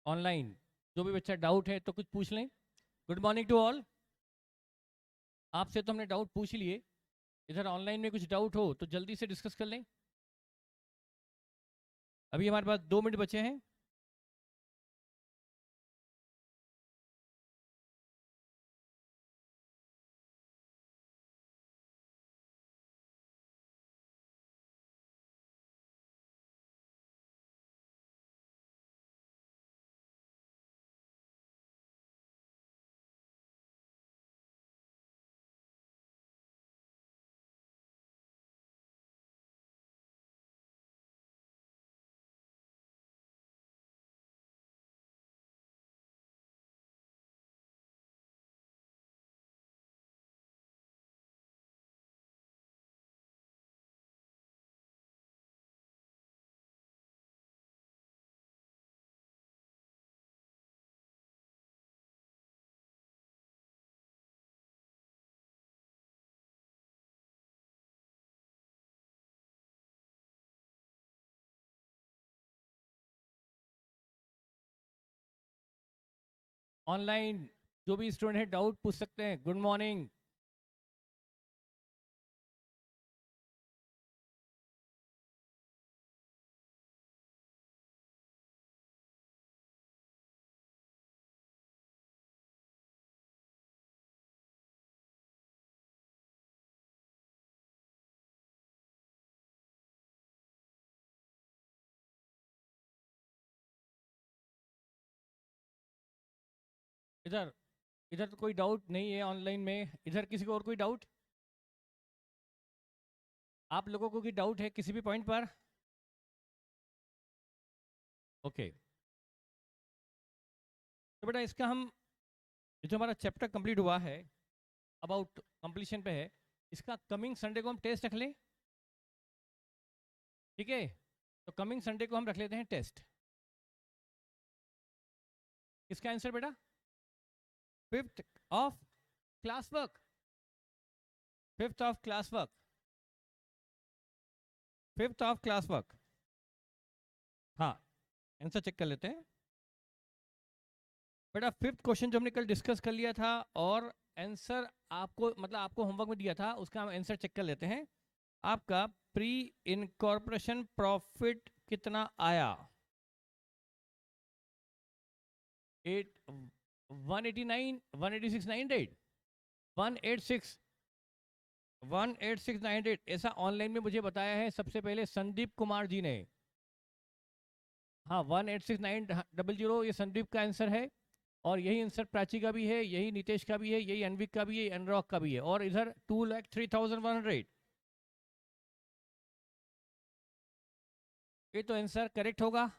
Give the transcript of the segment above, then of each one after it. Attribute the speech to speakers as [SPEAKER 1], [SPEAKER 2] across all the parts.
[SPEAKER 1] Online जो भी बच्चा डाउट है तो कुछ पूछ लें। Good morning to all. आपसे तो हमने डाउट पूछ लिए, इधर ऑनलाइन में कुछ डाउट हो तो जल्दी से डिस्कस कर लें। अभी हमारे पास 2 मिनट बचे हैं। ऑनलाइन जो भी स्टूडेंट है डाउट पूछ सकते हैं। Good morning. इधर इधर तो कोई डाउट नहीं है ऑनलाइन में। इधर किसी को और कोई डाउट? आप लोगों को कोई डाउट है किसी भी पॉइंट पर? ओके, तो बेटा इसका हम ये जो हमारा चैप्टर कंप्लीट हुआ है अबाउट कंप्लीशन पे है, इसका कमिंग संडे को हम टेस्ट रख लें। ठीक है, तो कमिंग संडे को हम रख लेते हैं टेस्ट। इसका आंसर बेटा 5th of class work. 5th of class work. 5th of class work. हाँ, आंसर चेक कर लेते हैं बेटा। 5th क्वेश्चन जो हमने कल डिस्कस कर लिया था और आंसर आपको मतलब आपको होमवर्क में दिया था, उसका हम आंसर चेक कर लेते हैं। आपका प्री इनकॉर्पोरेशन प्रॉफिट कितना आया? 189 186 98 186 18698 ऐसा ऑनलाइन में मुझे बताया है सबसे पहले संदीप कुमार जी ने। हाँ, 186,900 ये संदीप का आंसर है। और यही आंसर प्राची का भी है, यही नितेश का भी है, यही अनविक का भी है, अनरॉक का भी है। और इधर 2,03,100। ये तो आंसर करेक्ट होगा।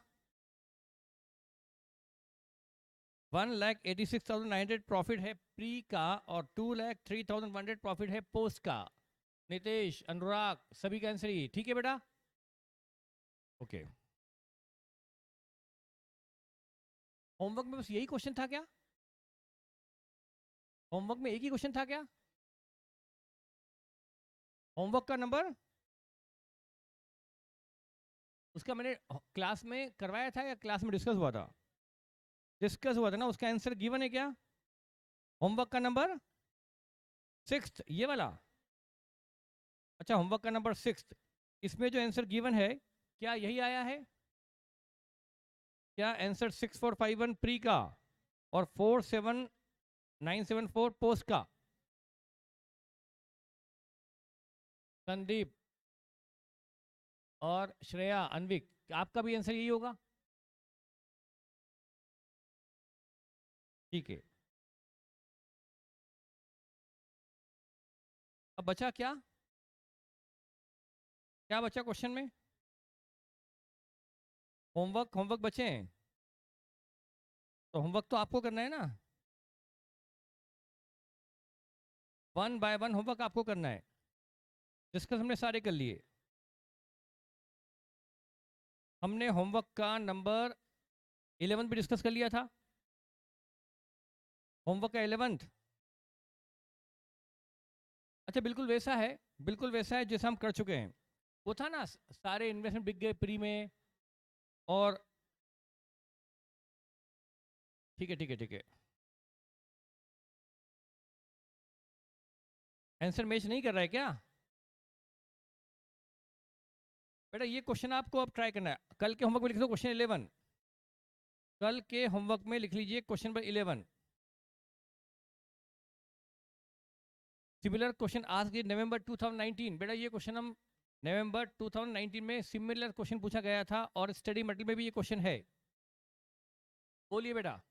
[SPEAKER 1] 1,86,900 प्रॉफिट है प्री का और 2,03,100 प्रॉफिट है पोस्ट का। नितेश, अनुराग, सभी का आंसर ही ठीक है बेटा। ओके, होमवर्क में बस यही क्वेश्चन था क्या? होमवर्क में एक ही क्वेश्चन था क्या? होमवर्क का नंबर उसका मैंने क्लास में करवाया था या क्लास में डिस्कस हुआ था? डिस्कस हुआ था ना, उसका आंसर गिवन है क्या? होमवर्क का नंबर 6th ये वाला। अच्छा, होमवर्क का नंबर 6th, इसमें जो आंसर गिवन है क्या यही आया है? क्या आंसर 6451 प्री का और 47974 पोस्ट का? संदीप और श्रेया, अनविक, आपका भी आंसर यही होगा? ठीक है, अब बचा क्या? क्या बचा क्वेश्चन में? होमवर्क, होमवर्क बचे हैं तो होमवर्क तो आपको करना है ना। 1 बाय 1 होमवर्क आपको करना है। डिस्कस हमने सारे कर लिए। हमने होमवर्क का नंबर 11 भी डिस्कस कर लिया था। होमवर्क का 11। अच्छा, बिल्कुल वैसा है, बिल्कुल वैसा है जैसा हम कर चुके हैं। वो था ना सारे इन्वेस्टमेंट बिक गए प्री में और ठीक है ठीक है ठीक है, आंसर मैच नहीं कर रहा है क्या? बेटा ये क्वेश्चन आपको अब ट्राई करना है, कल के होमवर्क में लिख दो क्वेश्चन 11, कल के होमवर्क में लिख लीजिए क्वेश्चन नंबर 11। सिमिलर क्वेश्चन आज के नवंबर 2019, बेटा ये क्वेश्चन हम नवंबर 2019 में सिमिलर क्वेश्चन पूछा गया था और स्टडी मटेरियल में भी ये क्वेश्चन है। बोलिए बेटा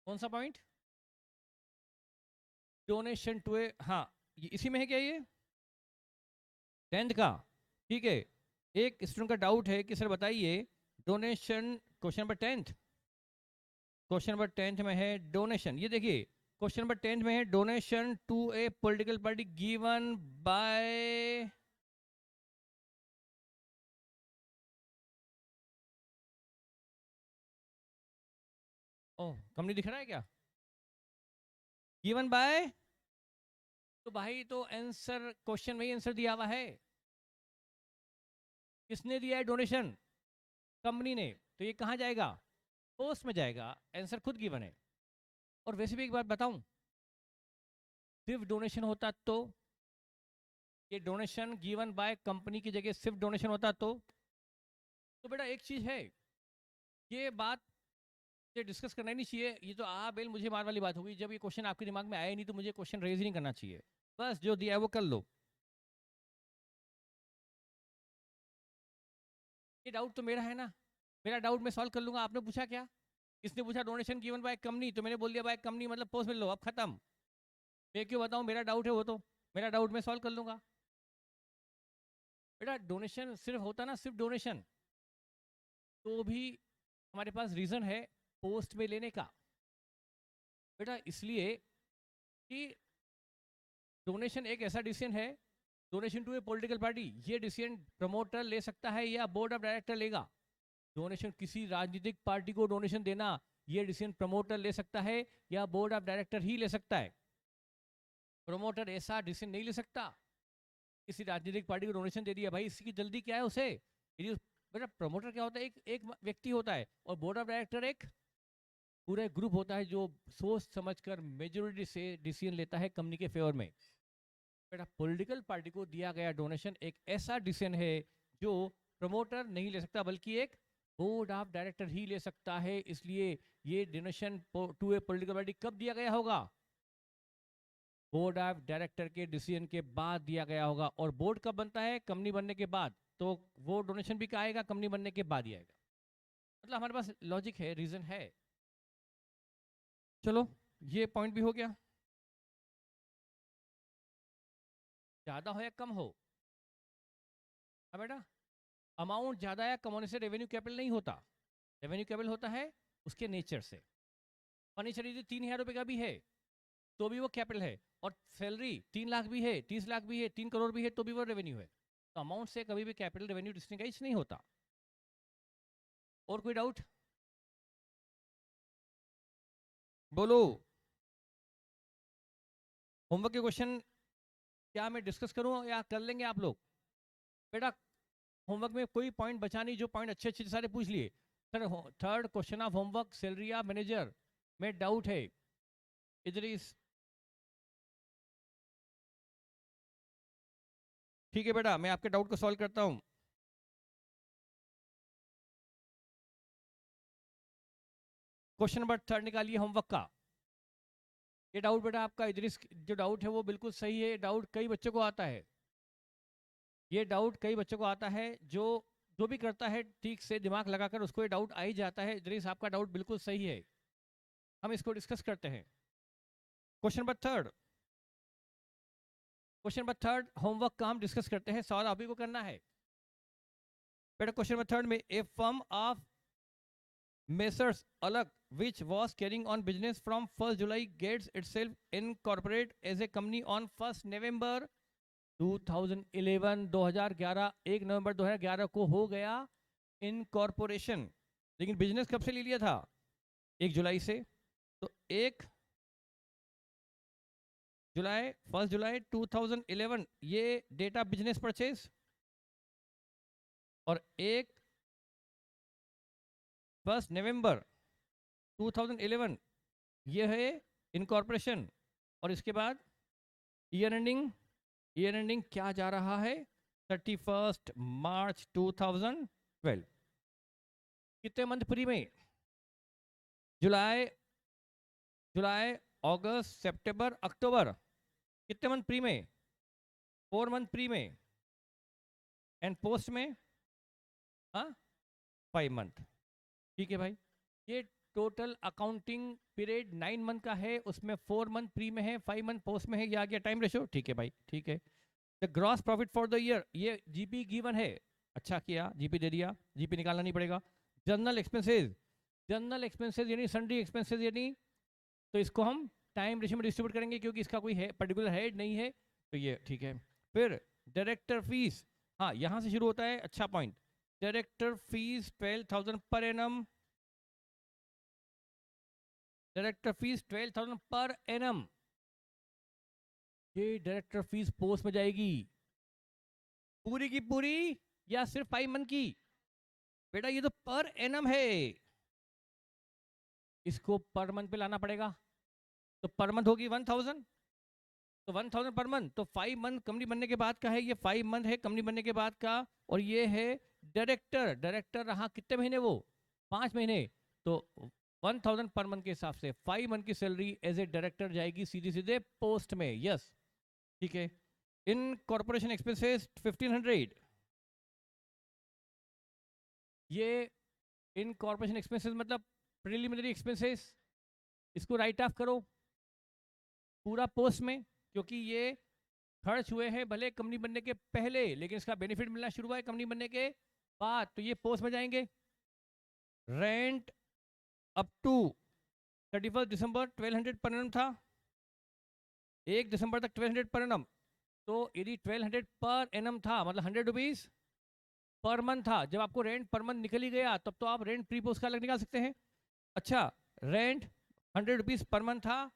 [SPEAKER 1] कौन सा पॉइंट? डोनेशन टू ए, हाँ इसी में है क्या ये 10th का? ठीक है, एक स्टूडेंट का डाउट है कि सर बताइए donation, question number 10th, question number 10th में है डोनेशन, ये देखिए क्वेश्चन नंबर 10th में है donation to a political party given by, oh कम नहीं दिख रहा है क्या? गिवन बाय, तो भाई तो आंसर क्वेश्चन में ही आंसर दिया हुआ है, किसने दिया है डोनेशन? कंपनी ने, तो ये कहाँ जाएगा? पोस्ट में जाएगा, आंसर खुद गिवन है। और वैसे भी एक बात बताऊं, सिर्फ डोनेशन होता ये डोनेशन गिवन बाय कंपनी की जगह सिर्फ डोनेशन होता तो बेटा एक चीज है, ये बात ये डिस्कस करना ही नहीं चाहिए, ये तो आ बेल मुझे मार वाली बात होगी, जब ये क्वेश्चन आपके दिमाग में आया नहीं तो मुझे क्वेश्चन रेज ही नहीं करना चाहिए, बस जो दिया है वो कर लो। ये डाउट तो मेरा है ना, मेरा डाउट मैं सॉल्व कर लूंगा, आपने पूछा क्या? किसने पूछा डोनेशन गिवन बाय कंपनी, तो मैंने बोल दिया बाय कंपनी मतलब पोस्ट में लो, अब खत्म। मैं क्यों बताऊं, मेरा डाउट है वो तो, मेरा डाउट मैं सॉल्व कर लूंगा। बेटा डोनेशन सिर्फ होता ना, सिर्फ डोनेशन, तो भी हमारे पास रीजन है पोस्ट में लेने का, बेटा इसलिए कि डोनेशन एक ऐसा डिसीजन है, donation to a political party, ये डिसीजन प्रमोटर ले सकता है या बोर्ड ऑफ डायरेक्टर लेगा? डोनेशन किसी राजनीतिक पार्टी को डोनेशन देना, ये डिसीजन प्रमोटर ले सकता है या बोर्ड ऑफ डायरेक्टर ही ले सकता है? प्रमोटर ऐसा डिसीजन नहीं ले सकता, किसी राजनीतिक पार्टी को डोनेशन दे दिया, भाई इसकी जल्दी क्या है उसे, यदि बेटा प्रमोटर क्या होता है, एक एक व्यक्ति होता है, और बोर्ड ऑफ डायरेक्टर एक पूरा एक ग्रुप होता है जो सोच समझकर मेजोरिटी से डिसीजन लेता है कंपनी के फेवर में। बेटा पॉलिटिकल पार्टी को दिया गया डोनेशन एक ऐसा डिसीजन है जो प्रमोटर नहीं ले सकता, बल्कि एक बोर्ड ऑफ डायरेक्टर ही ले सकता है, इसलिए ये donation to a political party कब दिया गया होगा? बोर्ड ऑफ डायरेक्टर के डिसीजन के बाद दिया गया होगा, और बोर्ड कब बनता है? कंपनी बनने के बाद, तो वो डोनेशन भी आएगा कंपनी बनने के बाद ही आएगा, मतलब हमारे पास लॉजिक है, रीजन है। चलो ये पॉइंट भी हो गया, ज्यादा हो या कम हो, हाँ बेटा अमाउंट ज्यादा या कम होने से रेवेन्यू कैपिटल नहीं होता, रेवेन्यू कैपिटल होता है उसके नेचर से। फर्नीचर यदि 3,000 रुपये का भी है तो भी वो कैपिटल है, और सैलरी 3 लाख भी है, 30 लाख भी है, 3 करोड़ भी है तो भी वो रेवेन्यू है, तो अमाउंट से कभी भी कैपिटल रेवेन्यू डिस्टिंग्विश नहीं होता। और कोई डाउट? बोलो, होमवर्क के क्वेश्चन क्या मैं डिस्कस करूं या कर लेंगे आप लोग? बेटा होमवर्क में कोई पॉइंट बचा नहीं, जो पॉइंट अच्छे अच्छे सारे पूछ लिए। Sir third question of homework salary of manager में डाउट है, इधर इस, ठीक है बेटा मैं आपके डाउट को सॉल्व करता हूं। क्वेश्चन नंबर 3 निकालिए होमवर्क का। ये डाउट बेटा आपका इधर जो डाउट है वो बिल्कुल सही है, डाउट कई बच्चों को आता है, ये डाउट कई बच्चों को आता है, जो जो भी करता है ठीक से दिमाग लगाकर उसको ये डाउट आ ही जाता है, इधर आपका डाउट बिल्कुल सही है, हम इसको डिस्कस करते हैं। Question number 3, question number 3 homework का हम डिस्कस करते हैं, सवाल अभी को करना है बेटा। क्वेश्चन नंबर 3 में ए फर्म ऑफ मेसर्स अलग which was carrying on business from 1st July gets itself incorporate as a company on 1st November 2011, 2011, 1 नवंबर 2011 को हो गया इनकॉर्पोरेशन, लेकिन बिजनेस कब से ले लिया था? 1 जुलाई से, तो 1 जुलाई 1 जुलाई 2011 ये डेटा बिजनेस परचेज, और 1 नवंबर 2011 ये है इनकॉर्पोरेशन, और इसके बाद ईयर एंडिंग क्या जा रहा है 31 मार्च 2012। कितने मंथ फ्री में? जुलाई जुलाई अगस्त सितंबर अक्टूबर। कितने मंथ फ्री में? 4 मंथ फ्री में। एंड पोस्ट में हाँ 5 मंथ। ठीक है भाई, ये टोटल अकाउंटिंग पीरियड 9 मंथ का है, उसमें 4 मंथ प्री में है, 5 मंथ पोस्ट में है, ये आ गया टाइम रेशियो। ठीक है भाई, ठीक है। The gross profit for the year, ये जीपी गिवन है, अच्छा किया जीपी दे दिया, जीपी निकालना नहीं पड़ेगा। जनरल एक्सपेंसेस यानी सन्ड्री एक्सपेंसेस यानी, तो इसको हम टाइम रेशियो में डिस्ट्रीब्यूट करेंगे क्योंकि इसका कोई है पर्टिकुलर हेड नहीं है, तो ये ठीक है। फिर डायरेक्टर फीस, हाँ यहाँ से शुरू होता है, अच्छा पॉइंट। डायरेक्टर फीस 12,000 पर एनम, डायरेक्टर फीस 12,000 पर एनम। ये डायरेक्टर फीस पोस्ट में जाएगी पूरी की पूरी या सिर्फ 5 मंथ की? बेटा ये तो पर एनम है, इसको पर मंथ पे लाना पड़ेगा, तो पर मंथ होगी 1,000, तो 1,000 पर मंथ, तो 5 मंथ कंपनी बनने के बाद का है, ये 5 मंथ है कंपनी बनने के बाद का, और ये है डायरेक्टर रहा कितने महीने? वो 5 महीने, तो 1,000 पर मंथ के हिसाब से 5 मंथ की सैलरी एज ए डायरेक्टर जाएगी सीधे सीधे पोस्ट में। यस ठीक है। इन कॉर्पोरेशन एक्सपेंसेस 1,500, ये इन कॉर्पोरेशन एक्सपेंसेस मतलब प्रिलिमिनरी एक्सपेंसेस, इसको राइट ऑफ करो पूरा पोस्ट में, क्योंकि ये खर्च हुए हैं भले कंपनी बनने के पहले, लेकिन इसका बेनिफिट मिलना शुरू हुआ है कंपनी बनने के बाद, तो ये पोस्ट में जाएंगे। Rent up to 31 December 1,200 per annum था, 1 दिसंबर तक 1,200 पर एनम, तो यदि 1,200 पर एनम था मतलब 100 रुपीज पर मंथ था, जब आपको रेंट पर मंथ निकल ही गया तब तो आप रेंट प्री पोस्ट का अलग निकाल सकते हैं। अच्छा, रेंट 100 रुपीज पर मंथ था,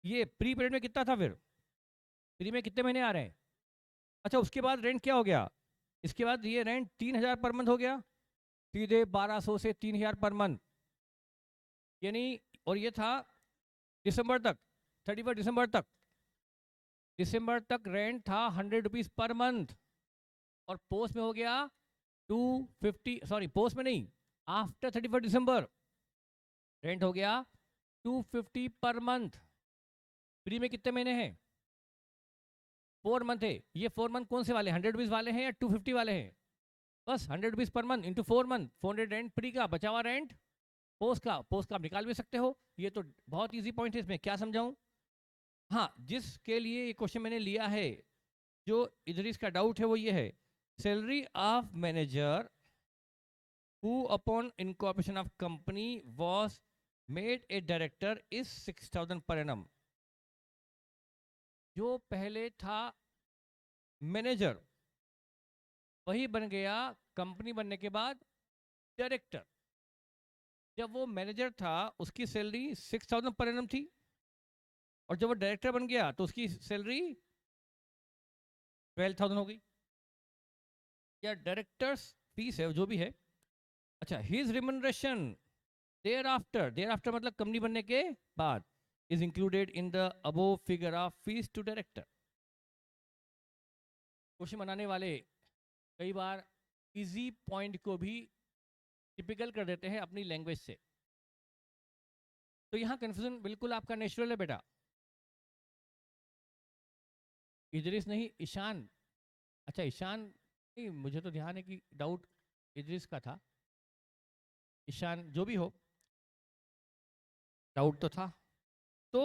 [SPEAKER 1] ये प्री पीरियड में कितना था? फिर प्री में कितने महीने आ रहे हैं? अच्छा, उसके बाद रेंट क्या हो गया? इसके बाद ये रेंट 3,000 पर मंथ हो गया, सीधे 1,200 से 3,000 पर मंथ, यानी, और ये था दिसंबर तक, 31 दिसंबर तक रेंट था 100 रुपीज पर मंथ, और पोस्ट में हो गया 250, सॉरी पोस्ट में नहीं, आफ्टर 31 दिसंबर रेंट हो गया 250 पर मंथ। फ्री में कितने महीने हैं? 4 मंथ है। ये 4 मंथ कौन से वाले, 100 रुपीज वाले हैं या 250 वाले हैं? बस 100 rupees per month into 4 month, 400 rent free का, बचा हुआ रेंट पोस्ट का आप निकाल भी सकते हो। ये तो बहुत इजी पॉइंट है, इसमें क्या समझाऊं? हाँ, जिसके लिए ये क्वेश्चन मैंने लिया है, जो इधर इसका डाउट है वो ये है, salary of manager who upon incorporation of company was made a director is 6,000 per annum। जो पहले था मैनेजर वही बन गया कंपनी बनने के बाद डायरेक्टर। जब वो मैनेजर था उसकी सैलरी 6,000 पर एनम थी, और जब वो डायरेक्टर बन गया तो उसकी सैलरी 12,000 हो गई, या डायरेक्टर्स फीस है जो भी है। अच्छा, हिज रिम्यूनरेशन देयर आफ्टर मतलब कंपनी बनने के बाद is included in the above figure of fees to director. Question बनाने वाले कई बार इजी पॉइंट को भी टिपिकल कर देते हैं अपनी लैंग्वेज से, तो यहाँ कंफ्यूजन बिल्कुल आपका नेचुरल है बेटा। इदरिस नहीं, ईशान। अच्छा ईशान नहीं, मुझे तो ध्यान है कि डाउट इदरिस का था, ईशान जो भी हो, डाउट तो था। तो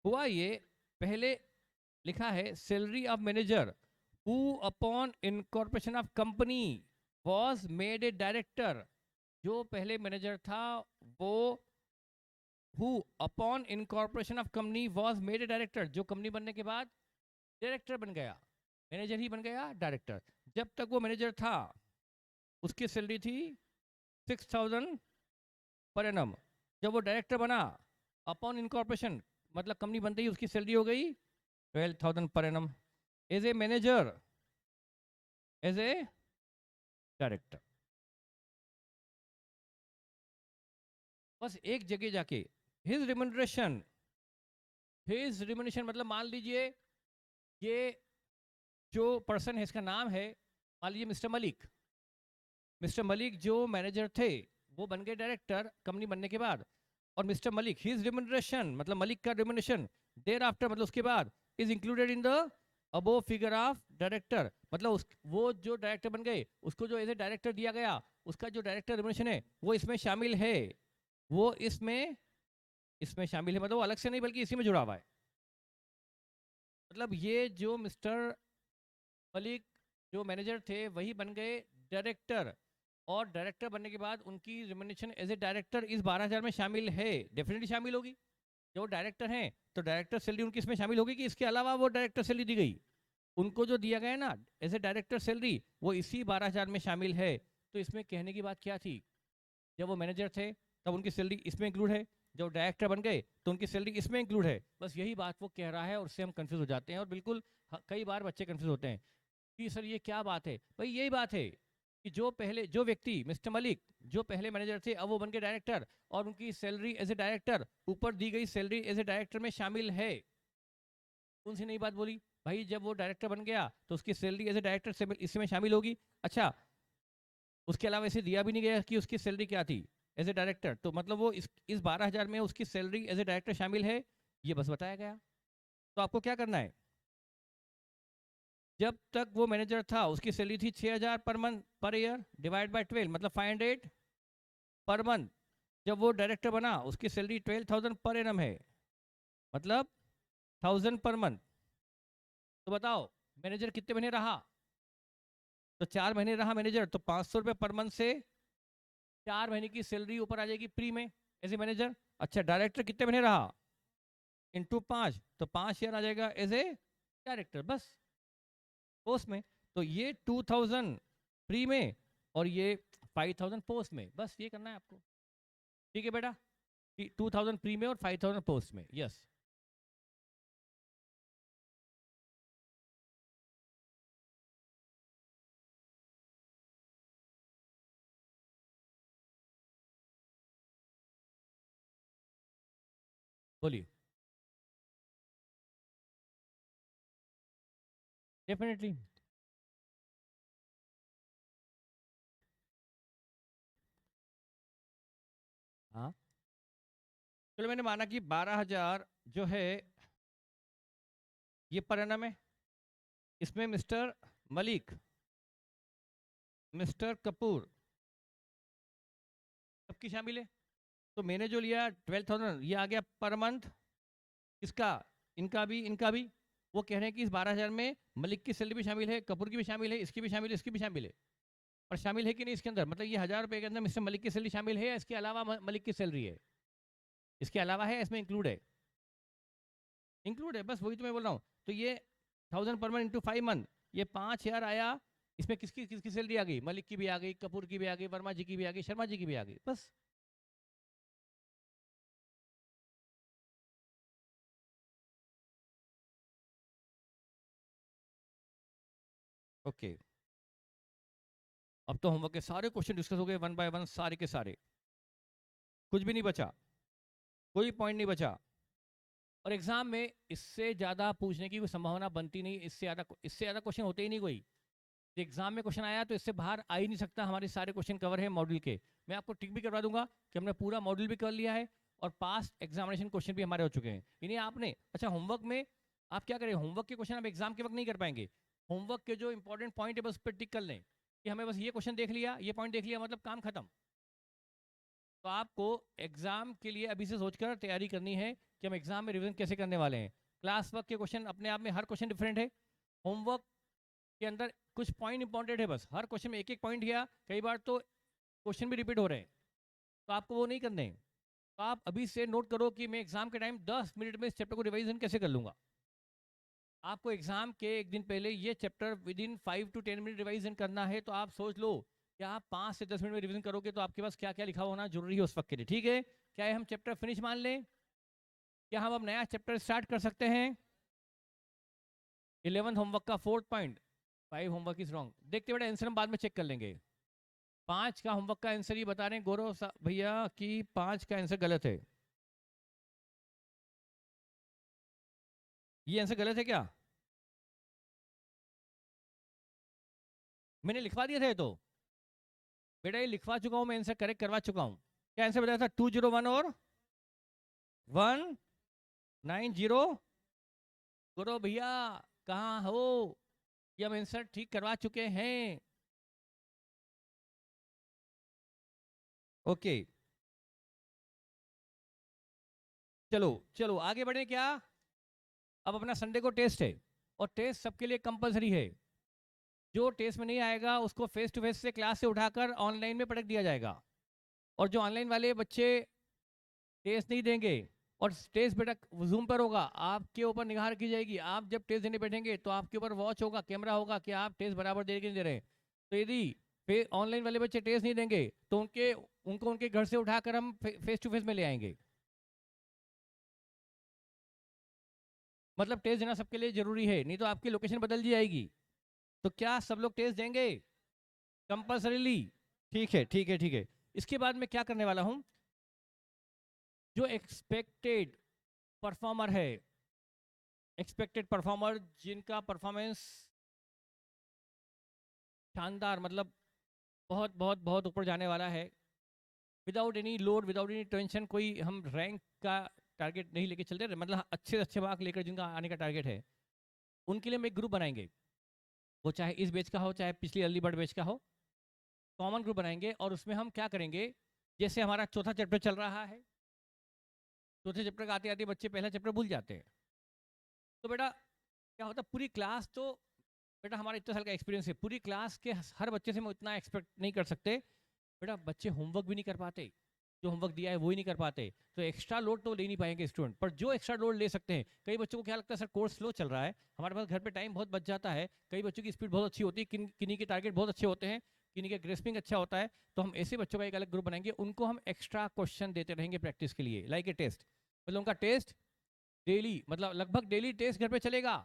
[SPEAKER 1] हुआ ये, पहले लिखा है salary of manager who upon incorporation of company was made a director, जो पहले मैनेजर था वो who upon incorporation of company was made a director, जो कंपनी बनने के बाद डायरेक्टर बन गया, मैनेजर ही बन गया डायरेक्टर। जब तक वो मैनेजर था उसकी सैलरी थी 6,000 पर एनम, जब वो डायरेक्टर बना अपॉन इनकॉर्पोरेशन मतलब कंपनी बनते ही उसकी सैलरी हो गई 12,000 पर एनम as a manager, as a director. बस एक जगह जाके हिज रिम्यूनरेशन मतलब मान लीजिए ये जो पर्सन है इसका नाम है, मान लीजिए मिस्टर मलिक जो मैनेजर थे वो बन गए डायरेक्टर कंपनी बनने के बाद। और मिस्टर मलिक हिज रिम्यूनरेशन मतलब मलिक का रिम्यूनरेशन देर आफ्टर मतलब उसके बाद is included in the above figure of director, मतलब वो जो डायरेक्टर बन गए उसको जो एज ए डायरेक्टर दिया गया उसका जो डायरेक्टर रिम्यूनरेशन है वो इसमें शामिल है। वो इसमें शामिल है मतलब वो अलग से नहीं बल्कि इसी में जुड़ा हुआ है। मतलब ये जो मिस्टर मलिक जो मैनेजर थे वही बन गए डायरेक्टर, और डायरेक्टर बनने के बाद उनकी रिम्यूनरेशन एज ए डायरेक्टर इस 12,000 में शामिल है, डेफिनेटली शामिल होगी। जो डायरेक्टर हैं तो डायरेक्टर सैलरी उनकी इसमें शामिल होगी कि इसके अलावा वो डायरेक्टर सैलरी दी गई, उनको जो दिया गया ना एज ए डायरेक्टर सैलरी वो इसी 12,000 में शामिल है। तो इसमें कहने की बात क्या थी, जब वो मैनेजर थे तब उनकी सैलरी इसमें इंक्लूड है, जब डायरेक्टर बन गए तो उनकी सैलरी इसमें इंक्लूड है। बस यही बात वो कह रहा है और उससे हम कंफ्यूज हो जाते हैं, और बिल्कुल कई बार बच्चे कंफ्यूज होते हैं कि सर ये क्या बात है। भाई यही बात है कि जो व्यक्ति मिस्टर मलिक जो पहले मैनेजर थे अब वो बन के डायरेक्टर, और उनकी सैलरी एज ए डायरेक्टर ऊपर दी गई सैलरी एज ए डायरेक्टर में शामिल है। कौन सी नई बात बोली भाई, जब वो डायरेक्टर बन गया तो उसकी सैलरी एज ए डायरेक्टर इसमें शामिल होगी। अच्छा, उसके अलावा इसे दिया भी नहीं गया कि उसकी सैलरी क्या थी एज ए डायरेक्टर, तो मतलब वो इस 12,000 में उसकी सैलरी एज ए डायरेक्टर शामिल है, ये बस बताया गया। तो आपको क्या करना है, जब तक वो मैनेजर था उसकी सैलरी थी 6,000 per month per year divide by 12 मतलब 500 पर मंथ। जब वो डायरेक्टर बना उसकी सैलरी 12,000 पर एनम है, मतलब 1,000 पर मंथ। तो बताओ मैनेजर कितने महीने रहा, तो 4 महीने रहा मैनेजर, तो 500 रुपये पर मंथ से 4 महीने की सैलरी ऊपर आ जाएगी प्री में एज ए मैनेजर। अच्छा, डायरेक्टर कितने महीने रहा इंटू 5, तो 5 ईयर आ जाएगा एज ए डायरेक्टर बस पोस्ट में। तो ये 2,000 प्री में और ये 5,000 पोस्ट में, बस ये करना है आपको। ठीक है बेटा, 2,000 प्री में और 5,000 पोस्ट में, यस। बोलिए। डेफिनेटली। हाँ, चलो मैंने माना कि 12,000 जो है ये पर एनम है, इसमें मिस्टर मलिक मिस्टर कपूर सबकी शामिल है। तो मैंने जो लिया 12,000 ये आ गया पर मंथ, इसका इनका भी वो कह रहे हैं कि इस 12,000 में मलिक की सैलरी भी शामिल है, कपूर की भी शामिल है, इसकी भी शामिल है, इसकी भी शामिल है। और शामिल है कि नहीं इसके अंदर, मतलब ये 1,000 रुपये के अंदर मिस्टर मलिक की सैलरी शामिल है या इसके अलावा मलिक की सैलरी है, इसके अलावा है इसमें इंक्लूड है, इंक्लूड है, बस वही तो मैं बोल रहा हूँ। तो ये 1,000 पर मंथ इंटू 5 मंथ, ये 5,000 आया। इसमें किसकी किसकी सैलरी आ गई, मलिक की भी आ गई, कपूर की भी आ गई, वर्मा जी की भी आ गई, शर्मा जी की भी आ गई, बस। ओके, अब तो होमवर्क के सारे क्वेश्चन डिस्कस हो गए वन बाय वन, सारे के सारे, कुछ भी नहीं बचा, कोई पॉइंट नहीं बचा। और एग्जाम में इससे ज़्यादा पूछने की कोई संभावना बनती नहीं, इससे ज़्यादा क्वेश्चन होते ही नहीं कोई। एग्जाम में क्वेश्चन आया तो इससे बाहर आ ही नहीं सकता, हमारे सारे क्वेश्चन कवर है मॉड्यूल के। मैं आपको टिक भी करवा दूंगा कि हमने पूरा मॉड्यूल भी कर लिया है और पास्ट एग्जामिनेशन क्वेश्चन भी हमारे हो चुके हैं। इन्हें आपने, अच्छा होमवर्क में आप क्या करें, होमवर्क के क्वेश्चन आप एग्जाम के वक्त नहीं कर पाएंगे, होमवर्क के जो इंपॉर्टेंट पॉइंट है बस पर टिक कर लें कि हमें बस ये क्वेश्चन देख लिया, ये पॉइंट देख लिया, मतलब काम खत्म। तो आपको एग्जाम के लिए अभी से सोचकर तैयारी करनी है कि हम एग्जाम में रिवीजन कैसे करने वाले हैं। क्लास वर्क के क्वेश्चन अपने आप में हर क्वेश्चन डिफरेंट है, होमवर्क के अंदर कुछ पॉइंट इंपॉर्टेंट है, बस हर क्वेश्चन में एक एक पॉइंट गया, कई बार तो क्वेश्चन भी रिपीट हो रहे हैं, तो आपको वो नहीं करने हैं। तो आप अभी से नोट करो कि मैं एग्जाम के टाइम 10 मिनट में इस चैप्टर को रिवाइजन कैसे कर लूंगा। आपको एग्जाम के एक दिन पहले ये chapter with in 5 to 10 minute revision करना है, तो आप सोच लो कि आप 5 से 10 मिनट में रिवीजन करोगे तो आपके पास क्या क्या लिखा होना जरूरी है उस वक्त के लिए। ठीक है, क्या है हम चैप्टर फिनिश मान लें, क्या हम अब नया चैप्टर स्टार्ट कर सकते हैं। 11th होमवर्क का 4th point, 5 homework is wrong, देखते बड़े आंसर हम बाद में चेक कर लेंगे। 5 का होमवर्क का आंसर ये बता रहे हैं गौरव भैया कि 5 का आंसर गलत है। ये आंसर गलत है क्या? मैंने लिखवा दिया था ये तो। बेटा ये लिखवा चुका हूं मैं, आंसर करेक्ट करवा चुका हूं। क्या आंसर बताया था? 201 और 190। गौरव भैया कहाँ हो? ये हम आंसर ठीक करवा चुके हैं। ओके चलो चलो आगे बढ़े क्या? अब अपना संडे को टेस्ट है, और टेस्ट सबके लिए कंपलसरी है। जो टेस्ट में नहीं आएगा उसको फेस टू फेस से क्लास से उठाकर ऑनलाइन में पटक दिया जाएगा। और जो ऑनलाइन वाले बच्चे टेस्ट नहीं देंगे, और टेस्ट बेटा जूम पर होगा, आपके ऊपर निगाह रखी जाएगी। आप जब टेस्ट देने बैठेंगे तो आपके ऊपर वॉच होगा, कैमरा होगा कि आप टेस्ट बराबर दे के नहीं दे रहे। तो यदि ऑनलाइन वाले बच्चे टेस्ट नहीं देंगे तो उनको उनके घर से उठाकर हम फेस टू फेस में ले आएंगे। मतलब टेस्ट देना सबके लिए जरूरी है, नहीं तो आपकी लोकेशन बदल दी जाएगी। तो क्या सब लोग टेस्ट देंगे कंपल्सरीली? ठीक है ठीक है ठीक है। इसके बाद मैं क्या करने वाला हूं, जो एक्सपेक्टेड परफॉर्मर है, एक्सपेक्टेड परफॉर्मर जिनका परफॉर्मेंस शानदार, मतलब बहुत बहुत बहुत ऊपर जाने वाला है, without any load without any tension, कोई हम रैंक का टारगेट नहीं लेके चलते, मतलब अच्छे से अच्छे मार्क लेकर जिनका आने का टारगेट है, उनके लिए हम एक ग्रुप बनाएंगे। वो चाहे इस बैच का हो चाहे पिछली अर्ली बर्ड बैच का हो, कॉमन ग्रुप बनाएंगे। और उसमें हम क्या करेंगे, जैसे हमारा चौथा चैप्टर चल रहा है, चौथे चैप्टर का आते आते बच्चे पहला चैप्टर भूल जाते हैं। तो बेटा क्या होता है, पूरी क्लास तो, बेटा हमारा इतने साल का एक्सपीरियंस है, पूरी क्लास के हर बच्चे से हम इतना एक्सपेक्ट नहीं कर सकते। बेटा बच्चे होमवर्क भी नहीं कर पाते, जो होमवर्क दिया है वो ही नहीं कर पाते, तो एक्स्ट्रा लोड तो ले नहीं पाएंगे स्टूडेंट। पर जो एक्स्ट्रा लोड ले सकते हैं, कई बच्चों को क्या लगता है सर कोर्स स्लो चल रहा है, हमारे पास घर पे टाइम बहुत बच जाता है, कई बच्चों की स्पीड बहुत अच्छी होती है, किन्हीं के टारगेट बहुत अच्छे होते हैं, किन्हीं का ग्रेस्पिंग अच्छा होता है, तो हम ऐसे बच्चों का एक अलग ग्रुप बनाएंगे, उनको हम एक्स्ट्रा क्वेश्चन देते रहेंगे प्रैक्टिस के लिए, लाइक ए टेस्ट। मतलब उनका टेस्ट डेली, मतलब लगभग डेली टेस्ट घर पे चलेगा,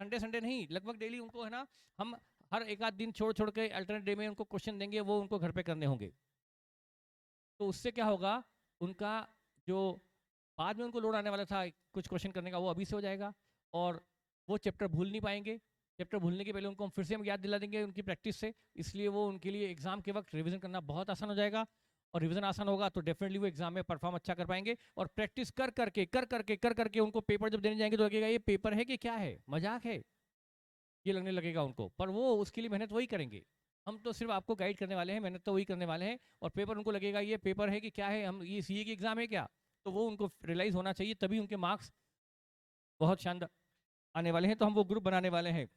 [SPEAKER 1] संडे संडे नहीं, लगभग डेली उनको है ना, हम हर एक आध दिन छोड़ छोड़ के अल्टरनेट डे में उनको क्वेश्चन देंगे, वो उनको घर पे करने होंगे। तो उससे क्या होगा, उनका जो बाद में उनको लोड आने वाला था कुछ क्वेश्चन करने का, वो अभी से हो जाएगा। और वो चैप्टर भूल नहीं पाएंगे, चैप्टर भूलने के पहले उनको हम फिर से हम याद दिला देंगे उनकी प्रैक्टिस से, इसलिए वो उनके लिए एग्जाम के वक्त रिवीजन करना बहुत आसान हो जाएगा। और रिवीजन आसान होगा तो डेफिनेटली वो एग्जाम में परफॉर्म अच्छा कर पाएंगे। और प्रैक्टिस कर करके उनको पेपर जब देने जाएंगे तो लगेगा ये पेपर है कि क्या है, मजाक है, ये लगने लगेगा उनको। पर वो उसके लिए मेहनत वही करेंगे, हम तो सिर्फ आपको गाइड करने वाले हैं, मेहनत तो वही करने वाले हैं। और पेपर उनको लगेगा ये पेपर है कि क्या है, हम ये सीए की एग्जाम है क्या, तो वो उनको रियलाइज होना चाहिए, तभी उनके मार्क्स बहुत शानदार आने वाले हैं। तो हम वो ग्रुप बनाने वाले हैं,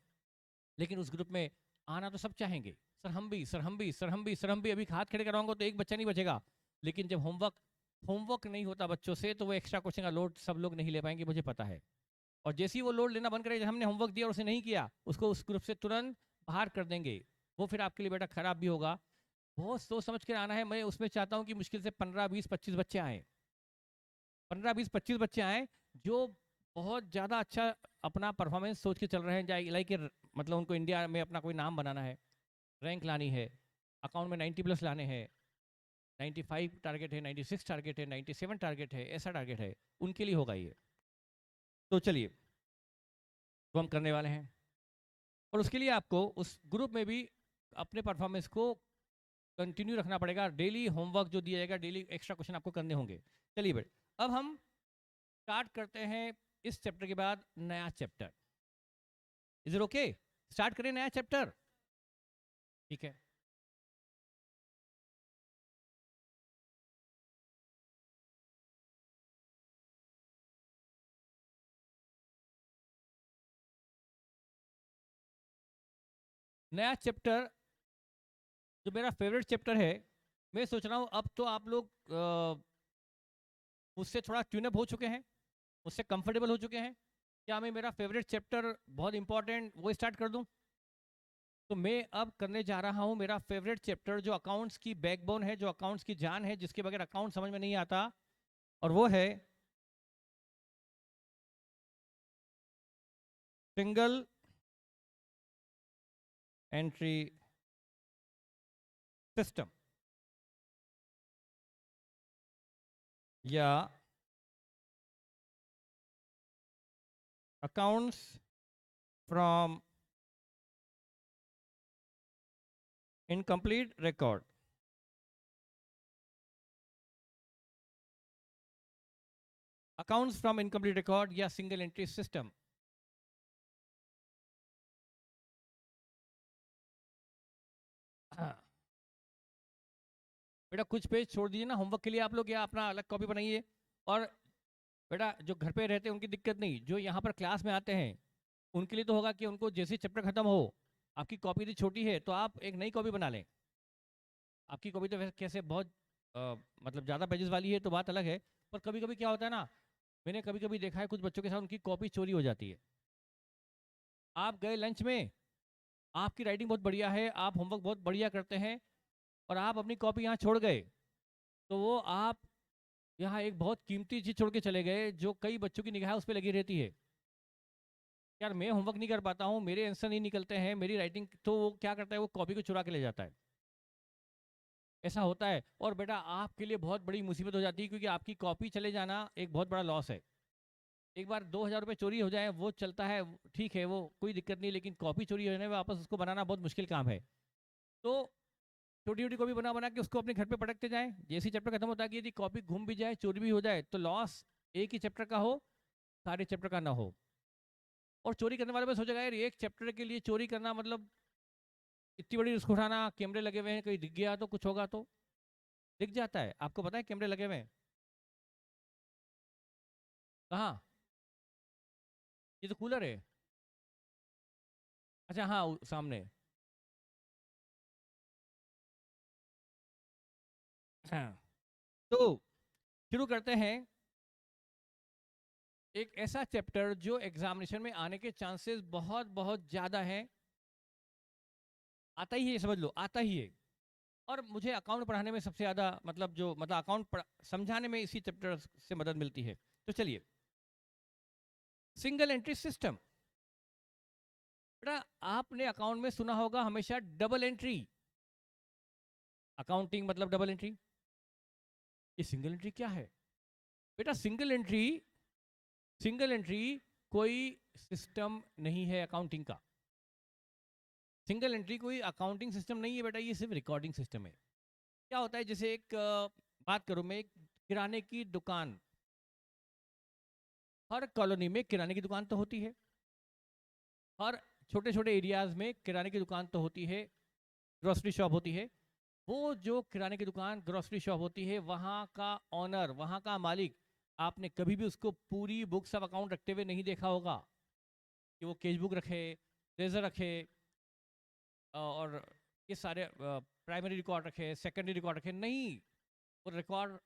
[SPEAKER 1] लेकिन उस ग्रुप में आना तो सब चाहेंगे, सर हम भी सर हम भी सर हम भी सर हम भी। अभी हाथ खड़े कराऊंगा तो एक बच्चा नहीं बचेगा, लेकिन जब होमवर्क होमवर्क नहीं होता बच्चों से तो वो एक्स्ट्रा क्वेश्चन का लोड सब लोग नहीं ले पाएंगे, मुझे पता है। और जैसे ही वो लोड लेना बंद करेगा, जब हमने होमवर्क दिया और उसे नहीं किया, उसको उस ग्रुप से तुरंत बाहर कर देंगे। वो फिर आपके लिए बेटा खराब भी होगा। बहुत सोच समझ कर आना है, मैं उसमें चाहता हूँ कि मुश्किल से 15 20 25 बच्चे आए, 15 20 25 बच्चे आए जो बहुत ज़्यादा अच्छा अपना परफॉर्मेंस सोच के चल रहे हैं, लाइक मतलब उनको इंडिया में अपना कोई नाम बनाना है, रैंक लानी है, अकाउंट में 90+ लाने हैं, 95 टारगेट है, 96 टारगेट है, 97 टारगेट है, ऐसा टारगेट है, उनके लिए होगा ये। तो चलिए वो हम करने वाले हैं। और उसके लिए आपको उस ग्रुप में भी अपने परफॉर्मेंस को कंटिन्यू रखना पड़ेगा, डेली होमवर्क जो दिया जाएगा, डेली एक्स्ट्रा क्वेश्चन आपको करने होंगे। चलिए बेट अब हम स्टार्ट करते हैं इस चैप्टर के बाद नया chapter. Is it okay? Start करें नया चैप्टर, ठीक है। नया चैप्टर जो मेरा फेवरेट चैप्टर है, मैं सोच रहा हूँ अब तो आप लोग उससे थोड़ा ट्यूनअप हो चुके हैं, उससे कंफर्टेबल हो चुके हैं। क्या मैं मेरा फेवरेट चैप्टर बहुत इंपॉर्टेंट वो स्टार्ट कर दूं? तो मैं अब करने जा रहा हूं मेरा फेवरेट चैप्टर, जो अकाउंट्स की बैकबोन है, जो अकाउंट्स की जान है, जिसके बगैर अकाउंट समझ में नहीं आता, और वो है सिंगल एंट्री सिस्टम या accounts from incomplete record. Accounts from incomplete record या सिंगल एंट्री सिस्टम। बेटा कुछ पेज छोड़ दीजिए ना होमवर्क के लिए आप लोग, या अपना अलग कॉपी बनाइए। और बेटा जो घर पे रहते हैं उनकी दिक्कत नहीं, जो यहाँ पर क्लास में आते हैं उनके लिए तो होगा कि उनको जैसे चैप्टर खत्म हो, आपकी कॉपी यदि छोटी है तो आप एक नई कॉपी बना लें। आपकी कॉपी तो वैसे कैसे बहुत मतलब ज़्यादा पेजेस वाली है तो बात अलग है, पर कभी कभी क्या होता है ना, मैंने कभी कभी देखा है कुछ बच्चों के साथ उनकी कॉपी चोरी हो जाती है। आप गए लंच में, आपकी राइटिंग बहुत बढ़िया है, आप होमवर्क बहुत बढ़िया करते हैं, और आप अपनी कॉपी यहाँ छोड़ गए, तो वो आप यहाँ एक बहुत कीमती चीज़ छोड़ के चले गए जो कई बच्चों की निगाह उस पर लगी रहती है। यार मैं होमवर्क नहीं कर पाता हूँ, मेरे आंसर नहीं निकलते हैं, मेरी राइटिंग, तो वो क्या करता है, वो कॉपी को चुरा के ले जाता है। ऐसा होता है, और बेटा आपके लिए बहुत बड़ी मुसीबत हो जाती है, क्योंकि आपकी कॉपी चले जाना एक बहुत बड़ा लॉस है। एक बार 2,000 रुपये चोरी हो जाए वो चलता है, ठीक है, वो कोई दिक्कत नहीं, लेकिन कॉपी चोरी हो जाने में वापस उसको बनाना बहुत मुश्किल काम है। तो छोटी छोटी कॉपी बना बना के उसको अपने घर पे पटकते जाएं, जैसे चैप्टर खत्म होता है कि यदि कॉपी घूम भी जाए, चोरी भी हो जाए, तो लॉस एक ही चैप्टर का हो, सारे चैप्टर का ना हो। और चोरी करने वाले में सोचेगा यार एक चैप्टर के लिए चोरी करना मतलब इतनी बड़ी रिस्क उठाना, कैमरे लगे हुए हैं, कहीं दिख गया तो कुछ होगा, तो दिख जाता है। आपको पता है कैमरे लगे हुए हैं कहाँ? ये तो कूलर है। अच्छा हाँ, सामने। हाँ, तो शुरू करते हैं एक ऐसा चैप्टर जो एग्जामिनेशन में आने के चांसेस बहुत बहुत ज्यादा हैं। आता ही है, समझ लो आता ही है। और मुझे अकाउंट पढ़ाने में सबसे ज़्यादा मतलब जो मतलब अकाउंट समझाने में इसी चैप्टर से मदद मिलती है। तो चलिए, सिंगल एंट्री सिस्टम। बेटा आपने अकाउंट में सुना होगा हमेशा डबल एंट्री, अकाउंटिंग मतलब डबल एंट्री। ये सिंगल एंट्री क्या है? बेटा सिंगल एंट्री कोई सिस्टम नहीं है अकाउंटिंग का। सिंगल एंट्री कोई अकाउंटिंग सिस्टम नहीं है बेटा, ये सिर्फ रिकॉर्डिंग सिस्टम है। क्या होता है, जैसे एक बात करूं मैं, एक किराने की दुकान, हर कॉलोनी में किराने की दुकान तो होती है, हर छोटे छोटे एरियाज में किराने की दुकान तो होती है, ग्रोसरी शॉप होती है। वो जो किराने की दुकान ग्रोसरी शॉप होती है, वहाँ का ऑनर, वहाँ का मालिक, आपने कभी भी उसको पूरी बुक्स ऑफ अकाउंट रखते हुए नहीं देखा होगा कि वो केज बुक रखे, ट्रेजर रखे, और ये सारे प्राइमरी रिकॉर्ड रखे, सेकेंडरी रिकॉर्ड रखे, नहीं।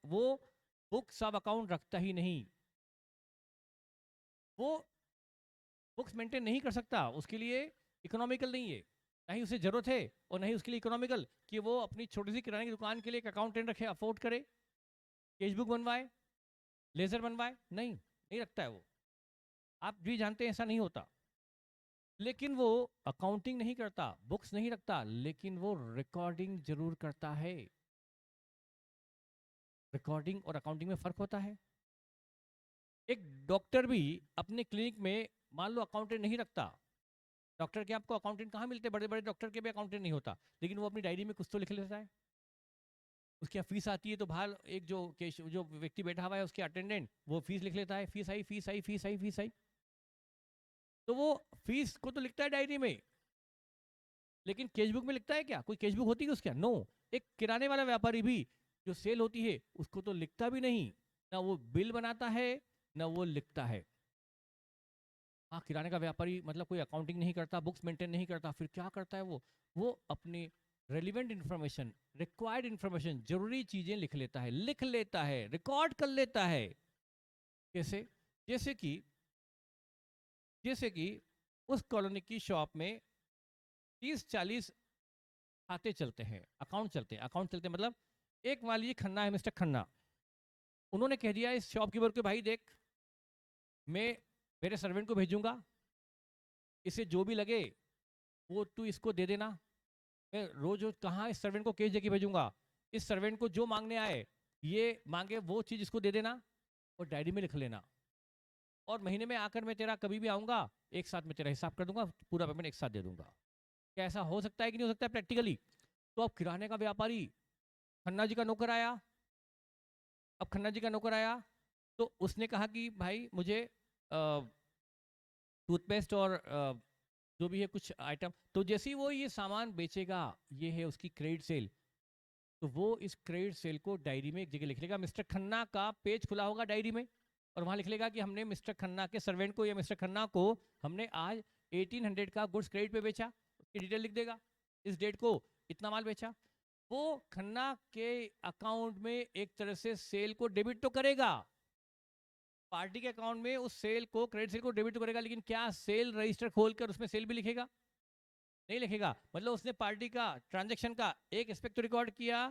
[SPEAKER 1] वो बुक्स ऑफ अकाउंट रखता ही नहीं। वो बुक्स मेंटेन नहीं कर सकता, उसके लिए इकोनॉमिकल नहीं है, ना ही उसे जरूरत है, और ना ही उसके लिए इकोनॉमिकल कि वो अपनी छोटी सी किराने की दुकान के लिए एक अकाउंटेंट रखे, अफोर्ड करे, केज बुक बनवाए, लेजर बनवाए, नहीं, नहीं रखता है वो। आप भी जानते हैं ऐसा नहीं होता। लेकिन वो अकाउंटिंग नहीं करता, बुक्स नहीं रखता, लेकिन वो रिकॉर्डिंग जरूर करता है। रिकॉर्डिंग और अकाउंटिंग में फर्क होता है। एक डॉक्टर भी अपने क्लिनिक में मान लो अकाउंटेंट नहीं रखता। डॉक्टर के आपको अकाउंटेंट कहाँ मिलते हैं? बड़े बड़े डॉक्टर के भी अकाउंटेंट नहीं होता, लेकिन वो अपनी डायरी में कुछ तो लिख लेता है। उसकी यहाँ फीस आती है तो बाहर एक जो व्यक्ति बैठा हुआ है उसके अटेंडेंट, वो फीस लिख लेता है, फीस आई, फीस आई, फीस आई, फीस आई। तो वो फीस को तो लिखता है डायरी में, लेकिन कैशबुक में लिखता है क्या? कोई कैशबुक होती है उसके? नो। एक किराने वाला व्यापारी भी जो सेल होती है उसको तो लिखता भी नहीं, ना वो बिल बनाता है, ना वो लिखता है। हाँ, किराने का व्यापारी मतलब कोई अकाउंटिंग नहीं करता, बुक्स मेंटेन नहीं करता, फिर क्या करता है वो अपनी रेलिवेंट इन्फॉर्मेशन, रिक्वायर्ड इन्फॉर्मेशन, जरूरी चीजें लिख लेता है, रिकॉर्ड कर लेता है। कैसे? जैसे कि जैसे कि उस कॉलोनी की शॉप में 30-40 खाते चलते हैं, अकाउंट चलते हैं मतलब, एक मान लीजिए खन्ना है, मिस्टर खन्ना, उन्होंने कह दिया इस शॉपकीपर को, भाई देख, मैं मेरे सर्वेंट को भेजूंगा, इसे जो भी लगे वो तू इसको दे देना, मैं रोज रोज कहाँ इस सर्वेंट को केस देके भेजूंगा? इस सर्वेंट को जो मांगने आए, ये मांगे वो चीज इसको दे देना और डायरी में लिख लेना, और महीने में आकर मैं तेरा कभी भी आऊंगा, एक साथ में तेरा हिसाब कर दूंगा, पूरा पेमेंट एक साथ दे दूंगा। क्या ऐसा हो सकता है कि नहीं हो सकता है प्रैक्टिकली? तो अब किराने का व्यापारी, खन्ना जी का नौकर आया, अब खन्ना जी का नौकर आया तो उसने कहा कि भाई मुझे टूथपेस्ट और जो भी है कुछ आइटम, तो जैसे ही वो ये सामान बेचेगा, ये है उसकी क्रेडिट सेल, तो वो इस क्रेडिट सेल को डायरी में एक जगह लिख लेगा। मिस्टर खन्ना का पेज खुला होगा डायरी में, और वहां लिख लेगा कि हमने मिस्टर खन्ना के सर्वेंट को या मिस्टर खन्ना को हमने आज 1800 का गुड्स क्रेडिट पे बेचा, उसकी डिटेल लिख देगा, इस डेट को इतना माल बेचा। वो खन्ना के अकाउंट में एक तरह से सेल को डेबिट तो करेगा, पार्टी के अकाउंट में उस सेल को, क्रेडिट सेल को डेबिट तो करेगा, लेकिन क्या सेल रजिस्टर खोलकर उसमें सेल भी लिखेगा? नहीं लिखेगा। मतलब उसने पार्टी का ट्रांजैक्शन का एक एस्पेक्ट तो रिकॉर्ड किया,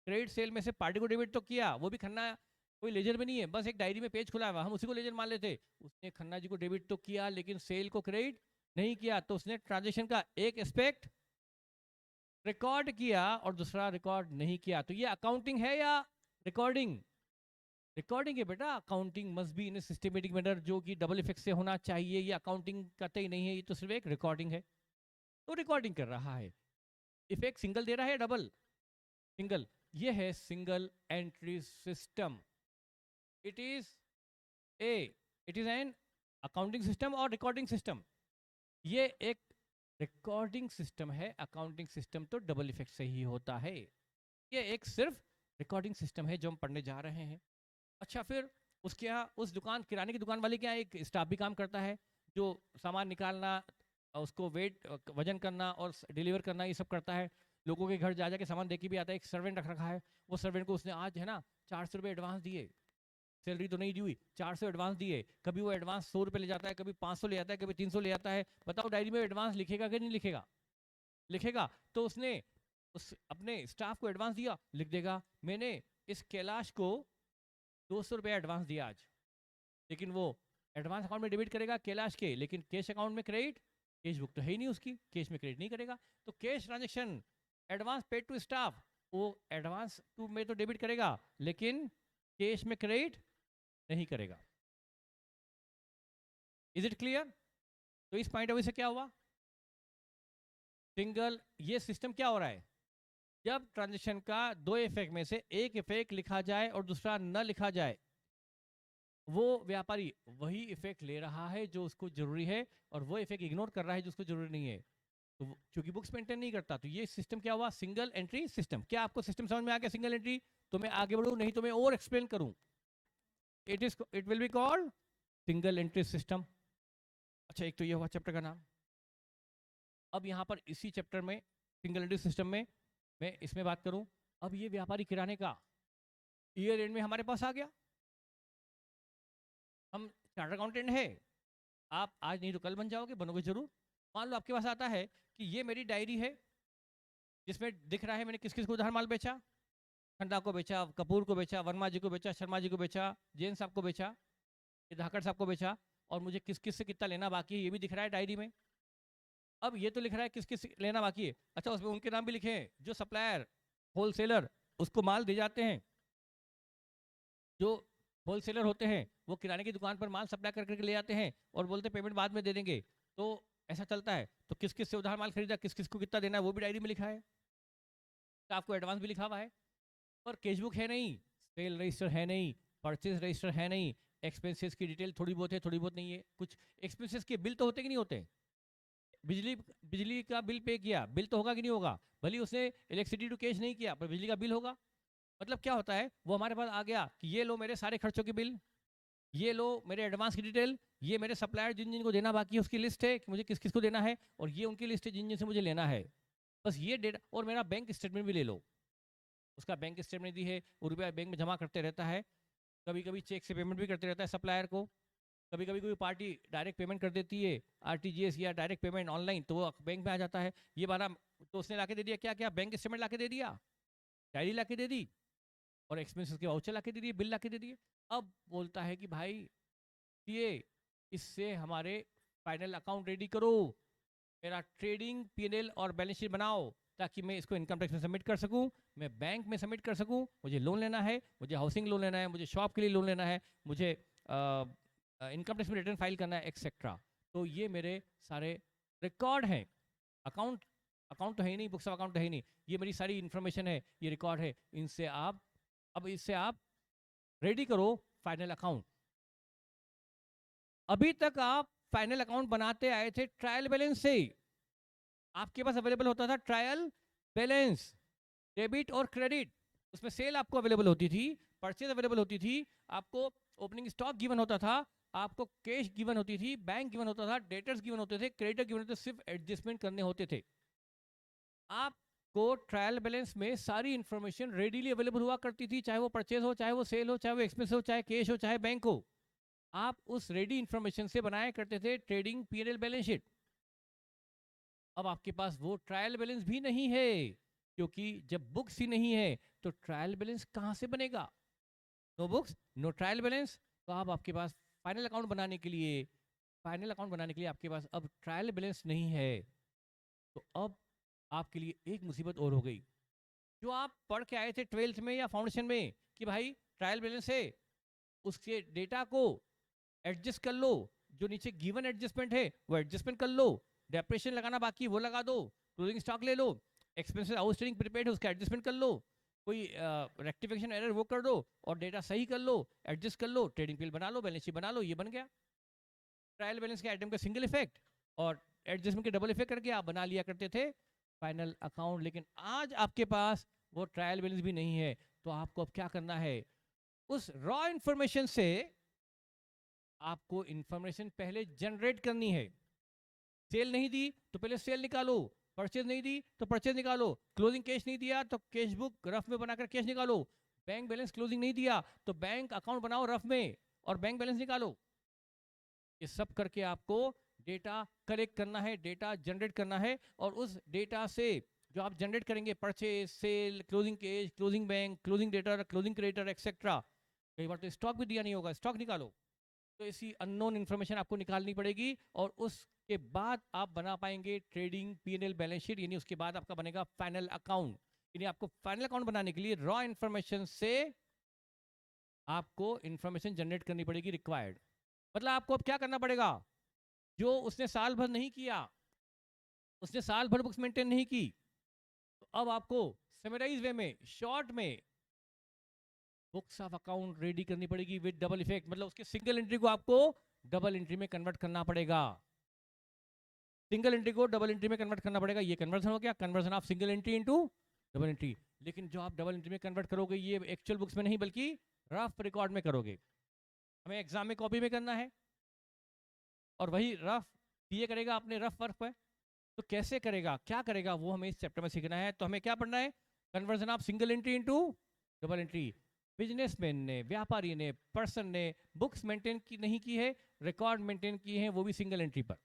[SPEAKER 1] क्रेडिट सेल में से पार्टी को डेबिट तो किया, वो भी खन्ना कोई लेजर में नहीं है, बस एक डायरी में पेज खुला हुआ, हम उसी को लेजर मान लेते। उसने खन्ना जी को डेबिट तो किया लेकिन सेल को क्रेडिट नहीं किया, तो उसने ट्रांजैक्शन का एक एस्पेक्ट रिकॉर्ड किया और दूसरा रिकॉर्ड नहीं किया। तो ये अकाउंटिंग है या रिकॉर्डिंग? रिकॉर्डिंग है बेटा। Accounting must be in systematic manner, जो कि डबल इफेक्ट से होना चाहिए। ये अकाउंटिंग करते ही नहीं है, ये तो सिर्फ एक रिकॉर्डिंग है। तो रिकॉर्डिंग कर रहा है, इफेक्ट सिंगल दे रहा है डबल? सिंगल। ये है single entry system. It is a it is an accounting system और रिकॉर्डिंग सिस्टम। ये एक रिकॉर्डिंग सिस्टम है, अकाउंटिंग सिस्टम तो डबल इफेक्ट से ही होता है। ये एक सिर्फ रिकॉर्डिंग सिस्टम है जो हम पढ़ने जा रहे हैं। अच्छा, फिर उसके यहाँ उस दुकान, किराने की दुकान वाले के यहाँ एक स्टाफ भी काम करता है, जो सामान निकालना, उसको वेट वजन करना और डिलीवर करना, ये सब करता है। लोगों के घर जा जाके सामान दे के भी आता है। एक सर्वेंट रख रखा है, वो सर्वेंट को उसने आज है ना 400 रुपये एडवांस दिए, सैलरी तो नहीं दी हुई, 400 एडवांस दिए। कभी वो एडवांस 100 रुपये ले जाता है, कभी 500 ले आता है, कभी 300 ले आता है। बताओ डायरी में एडवांस लिखेगा कि नहीं लिखेगा? लिखेगा। तो उसने उस अपने स्टाफ को एडवांस दिया, लिख देगा मैंने इस कैलाश को 200 रुपये एडवांस दिया आज, लेकिन वो एडवांस अकाउंट में डेबिट करेगा कैलाश के, लेकिन कैश अकाउंट में क्रेडिट, कैश बुक तो है ही नहीं उसकी, कैश में क्रेडिट नहीं करेगा। तो cash transaction advance paid to staff, वो एडवांस टू में तो डेबिट करेगा, लेकिन कैश में क्रेडिट नहीं करेगा। Is it clear? तो इस पॉइंट ऑफ व्यू से क्या हुआ? सिंगल, ये सिस्टम क्या हो रहा है, जब ट्रांजेक्शन का दो इफेक्ट में से एक इफेक्ट लिखा जाए और दूसरा न लिखा जाए, वो व्यापारी वही इफेक्ट ले रहा है जो उसको जरूरी है, और वो इफेक्ट इग्नोर कर रहा है जो उसको जरूरी नहीं है। तो क्योंकि बुक्स मेंटेन नहीं करता, तो ये सिस्टम क्या हुआ? Single entry system. क्या आपको सिस्टम समझ में आ गया सिंगल एंट्री? तो मैं आगे बढ़ूं, नहीं तो मैं और एक्सप्लेन करूं। It will be called single entry system. अच्छा, एक तो ये हुआ चैप्टर का नाम। अब यहाँ पर इसी चैप्टर में सिंगल एंट्री सिस्टम में मैं इसमें बात करूं। अब ये व्यापारी किराने का ईयर एंड में हमारे पास आ गया। हम चार्टर्ड अकाउंटेंट है, आप आज नहीं तो कल बन जाओगे, बनोगे जरूर। मान लो आपके पास आता है कि ये मेरी डायरी है जिसमें दिख रहा है मैंने किस किस को उधार माल बेचा। खन्ना को बेचा, कपूर को बेचा, वर्मा जी को बेचा, शर्मा जी को बेचा, जैन साहब को बेचा, धाकड़ साहब को बेचा, और मुझे किस किस से कितना लेना बाकी है ये भी दिख रहा है डायरी में। अब ये तो लिख रहा है किस किस लेना बाकी है। अच्छा, उसमें उनके नाम भी लिखे हैं, जो सप्लायर, होलसेलर उसको माल दे जाते हैं। जो होलसेलर होते हैं वो किराने की दुकान पर माल सप्लाई कर करके ले जाते हैं और बोलते हैं पेमेंट बाद में दे देंगे। तो ऐसा चलता है। तो किस किस से उधार माल खरीदा, किस किस को कितना देना है, वो भी डायरी में लिखा है। स्टाफ को एडवांस भी लिखा हुआ है, पर कैश बुक है नहीं, सेल रजिस्टर है नहीं, परचेज रजिस्टर है नहीं, एक्सपेंसेस की डिटेल थोड़ी बहुत है, थोड़ी बहुत नहीं है। कुछ एक्सपेंसेस के बिल तो होते कि नहीं होते? बिजली बिजली का बिल पे किया, बिल तो होगा कि नहीं होगा? भले उसने इलेक्ट्रिसिटी टू कैश नहीं किया, पर बिजली का बिल होगा। मतलब क्या होता है, वो हमारे पास आ गया कि ये लो मेरे सारे खर्चों के बिल, ये लो मेरे एडवांस की डिटेल, ये मेरे सप्लायर जिन जिन को देना बाकी है उसकी लिस्ट है कि मुझे किस किस को देना है, और ये उनकी लिस्ट है जिन जिन से मुझे लेना है। बस ये डेटा, और मेरा बैंक स्टेटमेंट भी ले लो, उसका बैंक स्टेटमेंट दी है, वो रुपया बैंक में जमा करते रहता है। कभी कभी चेक से पेमेंट भी करते रहता है सप्लायर को। कभी कभी कोई पार्टी डायरेक्ट पेमेंट कर देती है, आरटीजीएस या डायरेक्ट पेमेंट ऑनलाइन, तो वो बैंक में आ जाता है। ये बारा तो उसने लाके दे दिया, क्या क्या, बैंक स्टेटमेंट लाके दे दिया, डायरी लाके दे दी, और एक्सपेंसेस के वाउचर लाके दे दिए, बिल लाके दे दिए। अब बोलता है कि भाई ये इससे हमारे फाइनल अकाउंट रेडी करो, मेरा ट्रेडिंग पीएनएल और बैलेंस शीट बनाओ, ताकि मैं इसको इनकम टैक्स में सबमिट कर सकूं, मैं बैंक में सबमिट कर सकूं, मुझे लोन लेना है, मुझे हाउसिंग लोन लेना है, मुझे शॉप के लिए लोन लेना है, मुझे इनकम टैक्स में रिटर्न फाइल करना है एक्सेट्रा। तो ये मेरे सारे रिकॉर्ड हैं। अकाउंट अकाउंट तो है ही नहीं, बुक्स ऑफ अकाउंट तो है ही नहीं, ये मेरी सारी इन्फॉर्मेशन है, ये रिकॉर्ड है। इनसे आप अब इससे आप रेडी करो फाइनल अकाउंट। अभी तक आप फाइनल अकाउंट बनाते आए थे ट्रायल बैलेंस से। आपके पास अवेलेबल होता था ट्रायल बैलेंस, डेबिट और क्रेडिट। उसमें सेल आपको अवेलेबल होती थी, परचेज अवेलेबल होती थी, आपको ओपनिंग स्टॉक गिवन होता था, आपको कैश गिवन होती थी, बैंक गिवन होता था, डेटर्स गिवन होते थे, क्रेडिटर गिवन होते थे, सिर्फ एडजस्टमेंट करने होते थे। आपको ट्रायल बैलेंस में सारी इंफॉर्मेशन रेडीली अवेलेबल हुआ करती थी, चाहे वो परचेज हो, चाहे वो सेल हो, चाहे वो एक्सपेंस हो, चाहे कैश हो, चाहे बैंक हो। आप उस रेडी इंफॉर्मेशन से बनाया करते थे ट्रेडिंग पीएनएल बैलेंस शीट। अब आपके पास वो ट्रायल बैलेंस भी नहीं है, क्योंकि जब बुक्स ही नहीं है तो ट्रायल बैलेंस कहाँ से बनेगा? No books no trial balance. तो अब आपके पास फाइनल अकाउंट बनाने के लिए आपके पास अब ट्रायल बैलेंस नहीं है। तो अब आपके लिए एक मुसीबत और हो गई। जो आप पढ़ के आए थे 12th में या फाउंडेशन में कि भाई ट्रायल बैलेंस है, उसके डेटा को एडजस्ट कर लो, जो नीचे गिवन एडजस्टमेंट है वो एडजस्टमेंट कर लो, डेप्रेशन लगाना बाकी वो लगा दो, क्लोजिंग स्टॉक ले लो, एक्सपेंसेस आउटस्टैंडिंग प्रीपेड है उसका एडजस्टमेंट कर लो, कोई रेक्टिफिकेशन एरर वो कर दो और डेटा सही कर लो, एडजस्ट कर लो, ट्रेडिंग पीएल बना लो, बैलेंस शीट बना लो, ये बन गया ट्रायल बैलेंस के आइटम का सिंगल इफेक्ट और एडजस्टमेंट के डबल इफेक्ट करके आप बना लिया करते थे फाइनल अकाउंट। लेकिन आज आपके पास वो ट्रायल बैलेंस भी नहीं है। तो आपको अब क्या करना है? उस रॉ इंफॉर्मेशन से आपको इंफॉर्मेशन पहले जनरेट करनी है। सेल नहीं दी तो पहले सेल निकालो, परचेज नहीं दी तो परचेज निकालो, क्लोजिंग कैश नहीं दिया तो कैश बुक रफ में बनाकर कैश निकालो, बैंक बैलेंस क्लोजिंग नहीं दिया तो बैंक अकाउंट बनाओ रफ में और बैंक बैलेंस निकालो। ये सब करके आपको डेटा कलेक्ट करना है, डेटा जनरेट करना है, और उस डेटा से जो आप जनरेट करेंगे, purchase, sale, closing cash, closing bank, closing debtor, closing creditor etcetera, कई बार तो स्टॉक भी दिया नहीं होगा, स्टॉक निकालो। तो ऐसी अननोन इन्फॉर्मेशन आपको निकालनी पड़ेगी और उसके बाद आप बना पाएंगे ट्रेडिंग पीएनएल बैलेंस शीट, यानी उसके बाद आपका बनेगा फाइनल अकाउंट। यानी आपको फाइनल अकाउंट बनाने के लिए रॉ इन्फॉर्मेशन से आपको इन्फॉर्मेशन जनरेट करनी पड़ेगी रिक्वायर्ड। मतलब आपको अब क्या करना पड़ेगा? जो उसने साल भर नहीं किया, उसने साल भर बुक्स मेंटेन नहीं की, तो अब आपको समराइज वे में, शॉर्ट में बुक्स ऑफ अकाउंट रेडी करनी पड़ेगी विद डबल इफेक्ट। मतलब उसके सिंगल एंट्री को आपको डबल एंट्री में कन्वर्ट करना पड़ेगा, सिंगल एंट्री को डबल एंट्री में कन्वर्ट करना पड़ेगा। ये कन्वर्जन हो गया, conversion of single entry into double entry. लेकिन जो आप डबल एंट्री में कन्वर्ट करोगे ये एक्चुअल बुक्स में नहीं बल्कि रफ रिकॉर्ड में करोगे। हमें एग्जाम में कॉपी में करना है और वही रफ पीए करेगा अपने रफ वर्क पर। तो कैसे करेगा, क्या करेगा, वो हमें इस चैप्टर में सीखना है। तो हमें क्या पढ़ना है? Conversion of single entry into double entry. Businessman ने, व्यापारी ने, पर्सन ने बुक्स मेंटेन की नहीं की है, रिकॉर्ड मेंटेन किए हैं, वो भी सिंगल एंट्री पर।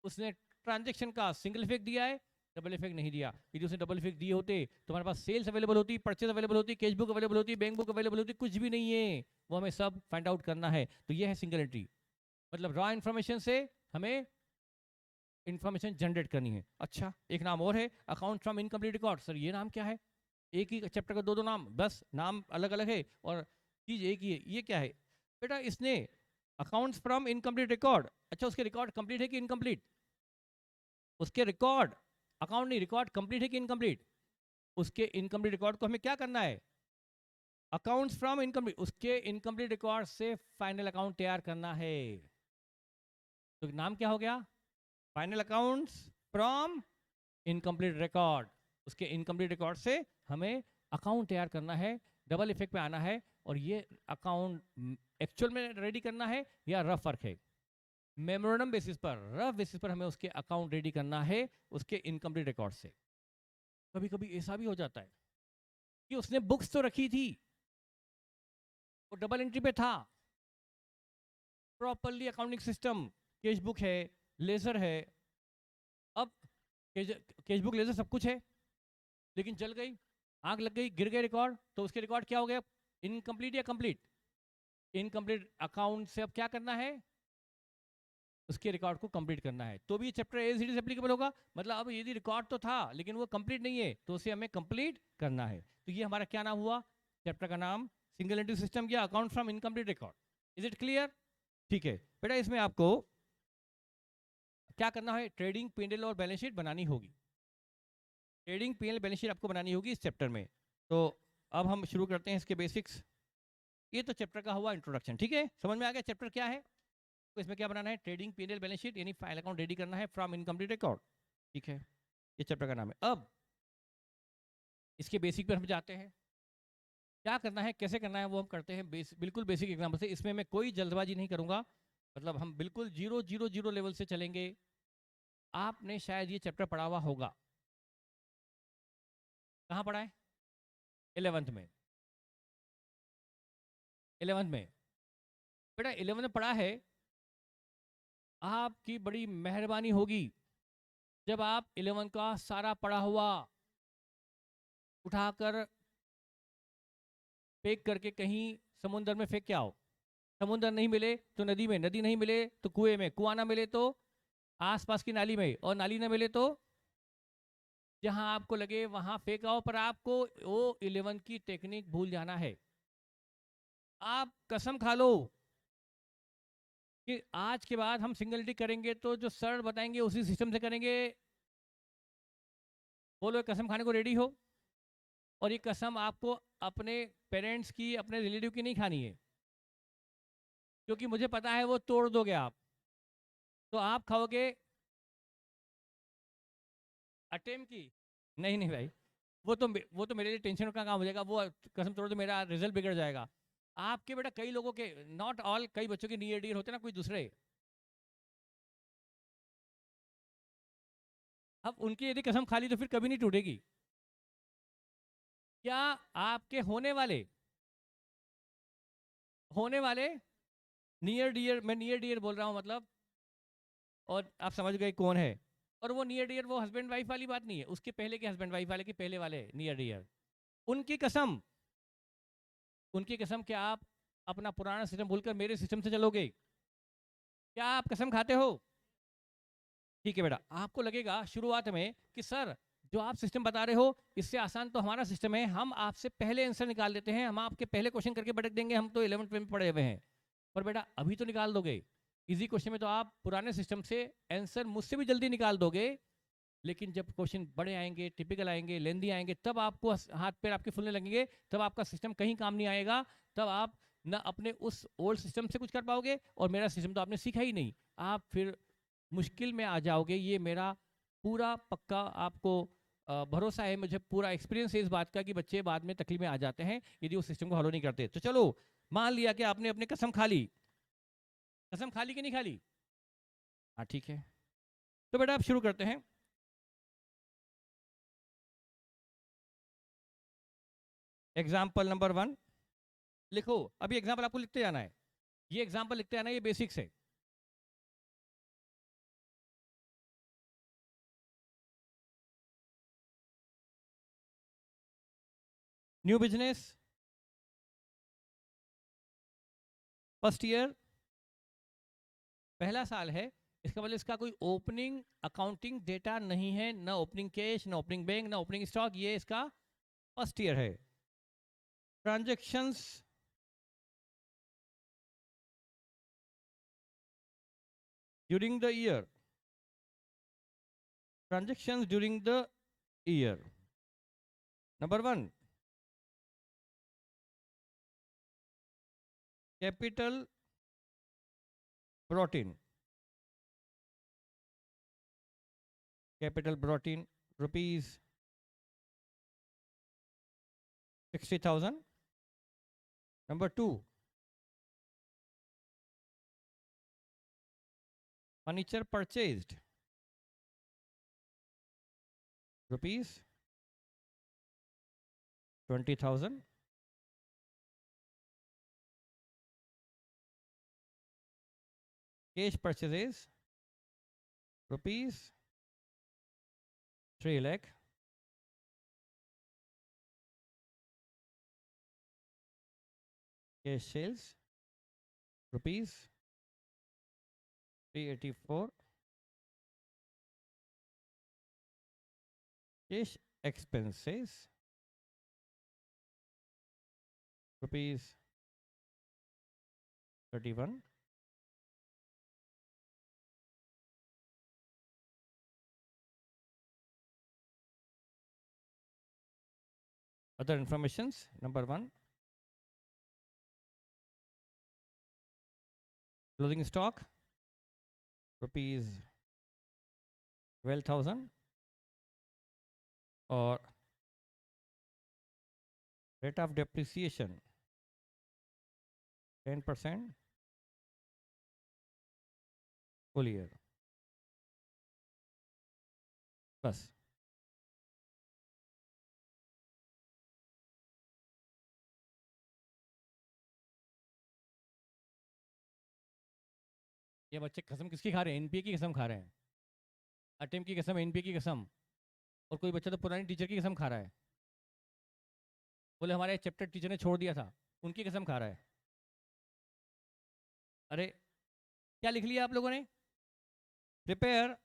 [SPEAKER 1] उसने ट्रांजैक्शन का सिंगल इफेक्ट दिया है, डबल इफेक्ट नहीं दिया। यदि उसने डबल इफेक्ट दिए होते तो हमारे पास सेल्स अवेलेबल होती, परचेज अवेलेबल होती, कैश बुक अवेलेबल होती, बैंक बुक अवेलेबल होती, कुछ भी नहीं है। वो हमें सब फाइंड आउट करना है। तो ये है सिंगल एंट्री। मतलब रॉ इन्फॉर्मेशन से हमें इंफॉर्मेशन जनरेट करनी है। अच्छा, एक नाम और है, account from incomplete record. Sir ये नाम क्या है? एक ही चैप्टर का दो दो नाम, बस नाम अलग अलग है और चीज एक ही है, ये क्या है? बेटा इसने अकाउंट्स फ्रॉम इनकम्प्लीट रिकॉर्ड, अच्छा उसके रिकॉर्ड कंप्लीट है कि इनकम्प्लीट? उसके रिकॉर्ड, अकाउंट नहीं, रिकॉर्ड कंप्लीट है कि इनकम्प्लीट? उसके इनकम्प्लीट रिकॉर्ड को हमें क्या करना है? अकाउंट्स फ्रॉम इनकम्प्लीट, उसके इनकम्प्लीट रिकॉर्ड से फाइनल अकाउंट तैयार करना है। तो नाम क्या हो गया? Final accounts from incomplete record. उसके इनकम्प्लीट रिकॉर्ड से हमें अकाउंट तैयार करना है, डबल इफेक्ट पे आना है। और ये अकाउंट एक्चुअल में रेडी करना है या रफ वर्क है? मेमोरेंडम बेसिस पर, रफ बेसिस पर हमें उसके अकाउंट रेडी करना है उसके इनकम्प्लीट रिकॉर्ड से। कभी कभी ऐसा भी हो जाता है कि उसने बुक्स तो रखी थी, वो डबल एंट्री पे था, properly accounting system, cash book है, लेजर है, अब कैश बुक लेजर सब कुछ है, लेकिन जल गई, आग लग गई, गिर गए रिकॉर्ड, तो उसके रिकॉर्ड क्या हो गया? इनकम्प्लीट या कंप्लीट? इनकम्प्लीट अकाउंट से अब क्या करना है? उसके रिकॉर्ड को कंप्लीट करना है, तो भी चैप्टर ए से एप्लीकेबल होगा। मतलब अब यदि रिकॉर्ड तो था लेकिन वो कंप्लीट नहीं है तो उसे हमें कंप्लीट करना है। तो ये हमारा क्या नाम हुआ, चैप्टर का नाम सिंगल एंट्री सिस्टम या account from incomplete record. Is it clear? ठीक है बेटा, इसमें आपको क्या करना है, ट्रेडिंग पीएनएल और बैलेंस शीट बनानी होगी। ट्रेडिंग पीएनएल बैलेंस शीट आपको बनानी होगी इस चैप्टर में। तो अब हम शुरू करते हैं इसके बेसिक्स। ये तो चैप्टर का हुआ इंट्रोडक्शन, ठीक है, समझ में आ गया चैप्टर क्या है। तो इसमें क्या बनाना है, ट्रेडिंग पीएनएल बैलेंस शीट यानी फाइल अकाउंट रेडी करना है फ्रॉम इनकम्प्लीट रिकॉर्ड, ठीक है, ये चैप्टर का नाम है। अब इसके बेसिक पर हम जाते हैं, क्या करना है कैसे करना है वो हम करते हैं बिल्कुल बेसिक एग्जाम्पल से। इसमें मैं कोई जल्दबाजी नहीं करूंगा, मतलब हम बिल्कुल 0 0 0 लेवल से चलेंगे। आपने शायद ये चैप्टर पढ़ा हुआ होगा, कहाँ पढ़ा है, 11th में। 11th में बेटा 11th में पढ़ा है। आपकी बड़ी मेहरबानी होगी जब आप 11 का सारा पढ़ा हुआ उठाकर फेंक करके कहीं समुद्र में फेंक के आओ। समुद्र नहीं मिले तो नदी में, नदी नहीं मिले तो कुएं में, कुआं ना मिले तो आसपास की नाली में, और नाली ना मिले तो जहां आपको लगे वहां फेंक आओ। पर आपको वो 11 की टेक्निक भूल जाना है। आप कसम खा लो कि आज के बाद हम सिंगल टी करेंगे तो जो सर बताएंगे उसी सिस्टम से करेंगे। बोलो कसम खाने को रेडी हो? और ये कसम आपको अपने पेरेंट्स की, अपने रिलेटिव की नहीं खानी है, क्योंकि मुझे पता है वो तोड़ दोगे आप। तो आप खाओगे अटेम की। नहीं नहीं भाई, वो तो मेरे लिए टेंशन का काम हो जाएगा। वो कसम तोड़ दो मेरा रिजल्ट बिगड़ जाएगा। आपके बेटा कई लोगों के, नॉट ऑल, कई बच्चों के नियर डियर होते ना कोई दूसरे, अब उनकी यदि कसम खा ली तो फिर कभी नहीं टूटेगी। क्या आपके होने वाले नियर डियर, मैं नियर डियर बोल रहा हूं मतलब, और आप समझ गए कौन है। और वो नियर डियर वो हस्बैंड वाइफ वाली बात नहीं है, उसके पहले के हस्बैंड वाइफ वाले के पहले वाले नियर डियर, उनकी कसम, उनकी कसम। क्या आप अपना पुराना सिस्टम भूलकर मेरे सिस्टम से चलोगे? क्या आप कसम खाते हो? ठीक है बेटा, आपको लगेगा शुरुआत में कि सर जो आप सिस्टम बता रहे हो इससे आसान तो हमारा सिस्टम है, हम आपसे पहले आंसर निकाल देते हैं, हम आपके पहले क्वेश्चन करके भटक देंगे, हम तो 11th में पढ़े हुए हैं। पर बेटा अभी तो निकाल दोगे, इजी क्वेश्चन में तो आप पुराने सिस्टम से आंसर मुझसे भी जल्दी निकाल दोगे। लेकिन जब क्वेश्चन बड़े आएंगे, टिपिकल आएंगे, लेंदी आएंगे, तब आपको हाथ पैर आपके फूलने लगेंगे, तब आपका सिस्टम कहीं काम नहीं आएगा। तब आप ना अपने उस ओल्ड सिस्टम से कुछ कर पाओगे, और मेरा सिस्टम तो आपने सीखा ही नहीं, आप फिर मुश्किल में आ जाओगे। ये मेरा पूरा पक्का आपको भरोसा है, मुझे पूरा एक्सपीरियंस है इस बात का कि बच्चे बाद में तकलीफ में आ जाते हैं यदि उस सिस्टम को फॉलो नहीं करते। तो चलो मान लिया कि आपने अपने कसम खा ली, कसम खा ली कि नहीं खा ली? हाँ ठीक है, तो बेटा आप शुरू करते हैं। एग्जाम्पल नंबर 1 लिखो। अभी एग्जाम्पल आपको लिखते जाना है, ये एग्जाम्पल लिखते जाना है, ये बेसिक्स है। न्यू बिजनेस, फर्स्ट ईयर, पहला साल है, इसका मतलब इसका कोई ओपनिंग अकाउंटिंग डेटा नहीं है, ना ओपनिंग कैश, ना ओपनिंग बैंक, ना ओपनिंग स्टॉक, ये इसका फर्स्ट ईयर है। Transactions during the year, transactions during the year. Number 1, capital brought in, capital brought in rupees 60,000। Number 2, furniture purchased rupees 20,000। Cash purchases rupees 3 lakh। Cash sales rupees 384 cash expenses rupees 31. Other informations, number 1, closing stock rupees 12,000 or rate of depreciation 10% full year. बस ये बच्चे कसम किसकी खा रहे हैं? NPA की कसम खा रहे हैं, अटेम्प्ट की कसम, एनपीए की कसम। और कोई बच्चा तो पुरानी टीचर की कसम खा रहा है, बोले हमारे चैप्टर टीचर ने छोड़ दिया था, उनकी कसम खा रहा है। अरे क्या लिख लिया आप लोगों ने? Prepare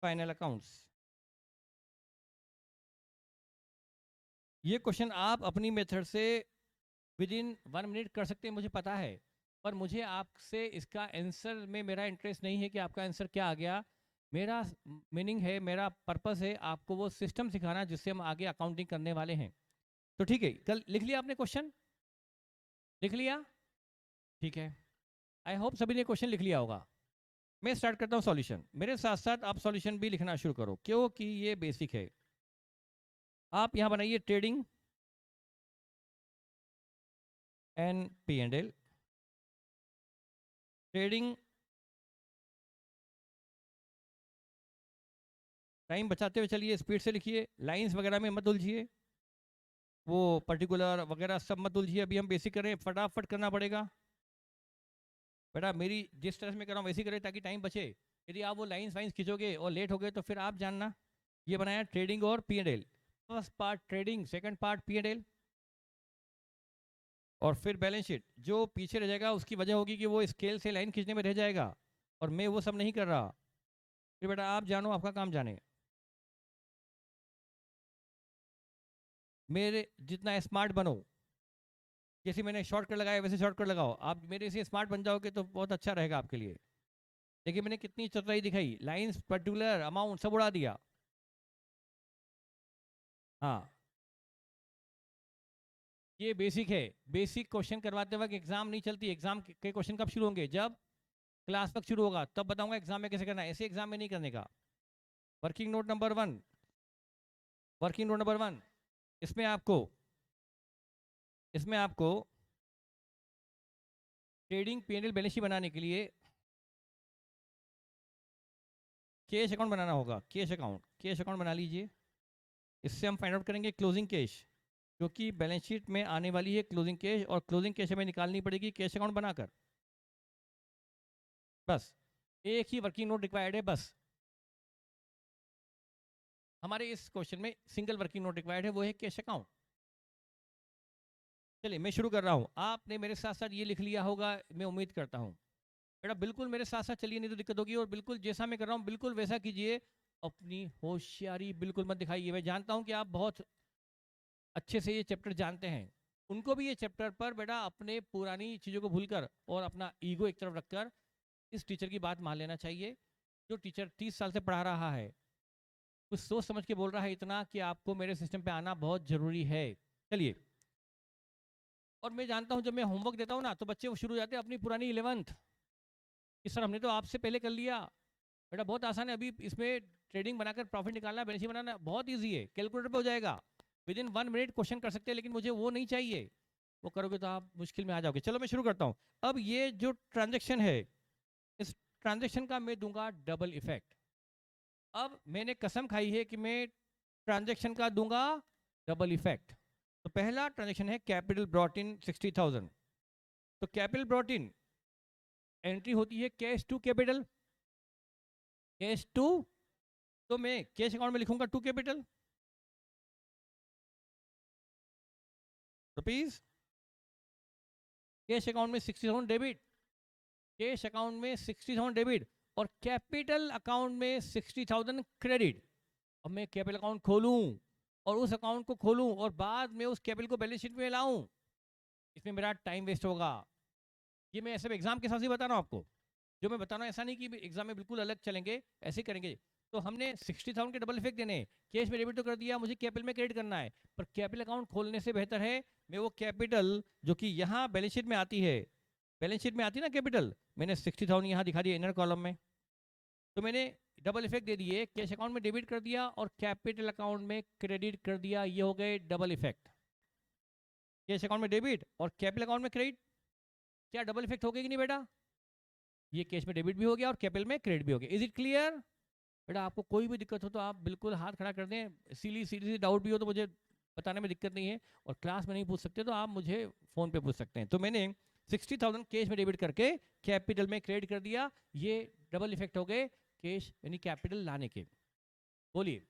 [SPEAKER 1] final accounts. ये क्वेश्चन आप अपनी मेथड से विद इन 1 मिनट कर सकते हैं, मुझे पता है, पर मुझे आपसे इसका आंसर में मेरा इंटरेस्ट नहीं है कि आपका आंसर क्या आ गया। मेरा मीनिंग है, मेरा पर्पस है आपको वो सिस्टम सिखाना जिससे हम आगे अकाउंटिंग करने वाले हैं। तो ठीक है, कल लिख लिया आपने क्वेश्चन? लिख लिया? ठीक है, आई होप सभी ने क्वेश्चन लिख लिया होगा। मैं स्टार्ट करता हूँ सॉल्यूशन, मेरे साथ साथ आप सॉल्यूशन भी लिखना शुरू करो क्योंकि ये बेसिक है। आप यहाँ बनाइए trading and P and L. Trading, time बचाते हुए चलिए, स्पीड से लिखिए, लाइंस वगैरह में मत उलझिए, वो पर्टिकुलर वगैरह सब मत उलझिए। अभी हम बेसिक करें, फटाफट करना पड़ेगा बेटा। मेरी जिस तरह से मैं कर रहा हूँ वैसे करें ताकि टाइम बचे। यदि आप वो लाइंस वाइंस खींचोगे और लेट हो गए तो फिर आप जानना। ये बनाया ट्रेडिंग और P and L, first part trading, second part P and L, और फिर बैलेंस शीट। जो पीछे रह जाएगा उसकी वजह होगी कि वो स्केल से लाइन खींचने में रह जाएगा, और मैं वो सब नहीं कर रहा। फिर बेटा आप जानो, आपका काम जाने। मेरे जितना स्मार्ट बनो, जैसे मैंने शॉर्टकट लगाया वैसे शॉर्टकट लगाओ। आप मेरे से स्मार्ट बन जाओगे तो बहुत अच्छा रहेगा आपके लिए। देखिए मैंने कितनी चतुराई दिखाई, लाइंस, पर्टिकुलर, अमाउंट सब उड़ा दिया। हाँ, ये बेसिक है। बेसिक क्वेश्चन करवाते वक्त एग्जाम नहीं चलती। एग्जाम के क्वेश्चन कब शुरू होंगे? जब क्लास तक शुरू होगा तब बताऊंगा एग्जाम में कैसे करना है, ऐसे एग्जाम में नहीं करने का। Working note number 1, working note number 1, इसमें आपको ट्रेडिंग पी&एल बैलेंस शीट बनाने के लिए कैश अकाउंट बनाना होगा। कैश अकाउंट बना लीजिए। इससे हम फाइंड आउट करेंगे क्लोजिंग कैश, क्योंकि बैलेंस शीट में आने वाली है क्लोजिंग कैश, और क्लोजिंग कैश हमें निकालनी पड़ेगी कैश अकाउंट बनाकर। बस एक ही वर्किंग नोट रिक्वायर्ड है। बस हमारे इस क्वेश्चन में सिंगल वर्किंग नोट रिक्वायर्ड है, वो है कैश अकाउंट। चलिए मैं शुरू कर रहा हूँ। आपने मेरे साथ साथ ये लिख लिया होगा, मैं उम्मीद करता हूँ। बेटा बिल्कुल मेरे साथ साथ चलिए, नहीं तो दिक्कत होगी। और बिल्कुल जैसा मैं कर रहा हूँ बिल्कुल वैसा कीजिए। अपनी होशियारी बिल्कुल मत दिखाइए। मैं जानता हूँ कि आप बहुत अच्छे से ये चैप्टर जानते हैं। उनको भी ये चैप्टर पर बेटा अपने पुरानी चीज़ों को भूलकर और अपना ईगो एक तरफ रखकर इस टीचर की बात मान लेना चाहिए। जो टीचर 30 साल से पढ़ा रहा है, कुछ सोच समझ के बोल रहा है इतना कि आपको मेरे सिस्टम पे आना बहुत ज़रूरी है। चलिए, और मैं जानता हूँ जब मैं होमवर्क देता हूँ ना तो बच्चे वो शुरू हो जाते हैं अपनी पुरानी 11th कि सर हमने तो आपसे पहले कर लिया। बेटा बहुत आसान है, अभी इसमें ट्रेडिंग बनाकर प्रॉफिट निकालना, बैलेंस शीट बनाना बहुत ईजी है, कैलकुलेटर पे हो जाएगा। विद इन 1 मिनट क्वेश्चन कर सकते हैं, लेकिन मुझे वो नहीं चाहिए। वो करोगे तो आप मुश्किल में आ जाओगे। चलो मैं शुरू करता हूँ। अब ये जो ट्रांजेक्शन है, इस ट्रांजेक्शन का मैं दूंगा डबल इफेक्ट। अब मैंने कसम खाई है कि मैं ट्रांजेक्शन का दूंगा डबल इफेक्ट। तो पहला ट्रांजेक्शन है कैपिटल ब्रॉट इन 60,000। तो कैपिटल ब्रॉट इन एंट्री होती है cash to capital, cash to. तो मैं कैश अकाउंट में लिखूंगा to capital rupees, cash account में 60,000 डेबिट। कैश अकाउंट में 60,000 डेबिट और कैपिटल अकाउंट में 60,000 क्रेडिट। अब मैं कैपिटल अकाउंट खोलूं और उस अकाउंट को खोलूं और बाद में उस कैपिटल को बैलेंस शीट में लाऊं, इसमें मेरा टाइम वेस्ट होगा। ये मैं ऐसे एग्जाम के हिसाब से बता रहा हूँ आपको, जो मैं बता रहा हूँ ऐसा नहीं कि एग्जाम में बिल्कुल अलग चलेंगे, ऐसे ही करेंगे। तो हमने 60,000 के डबल इफेक्ट देने, कैश में डेबिट तो कर दिया, मुझे कैपिटल में क्रेडिट करना है। पर कैपिटल अकाउंट खोलने से बेहतर है मैं वो कैपिटल जो कि यहाँ बैलेंस शीट में आती है, बैलेंस शीट में आती है ना कैपिटल, मैंने 60,000 यहाँ दिखा दिया इनर कॉलम में, तो मैंने डबल इफेक्ट दे दिए, कैश अकाउंट में डेबिट कर दिया और कैपिटल अकाउंट में क्रेडिट कर दिया। ये हो गए डबल इफेक्ट, कैश अकाउंट में डेबिट और कैपिटल अकाउंट में क्रेडिट। क्या डबल इफेक्ट हो गया कि नहीं बेटा? ये कैश में डेबिट भी हो गया और कैपिटल में क्रेडिट भी हो गया। Is it clear? बेटा आपको कोई भी दिक्कत हो तो आप बिल्कुल हाथ खड़ा कर दें, सीली सीधी डाउट भी हो तो मुझे बताने में दिक्कत नहीं है, और क्लास में नहीं पूछ सकते तो आप मुझे फ़ोन पे पूछ सकते हैं। तो मैंने 60,000 कैश में डेबिट करके कैपिटल में क्रेडिट कर दिया, ये डबल इफेक्ट हो गए कैश यानी कैपिटल लाने के। बोलिए।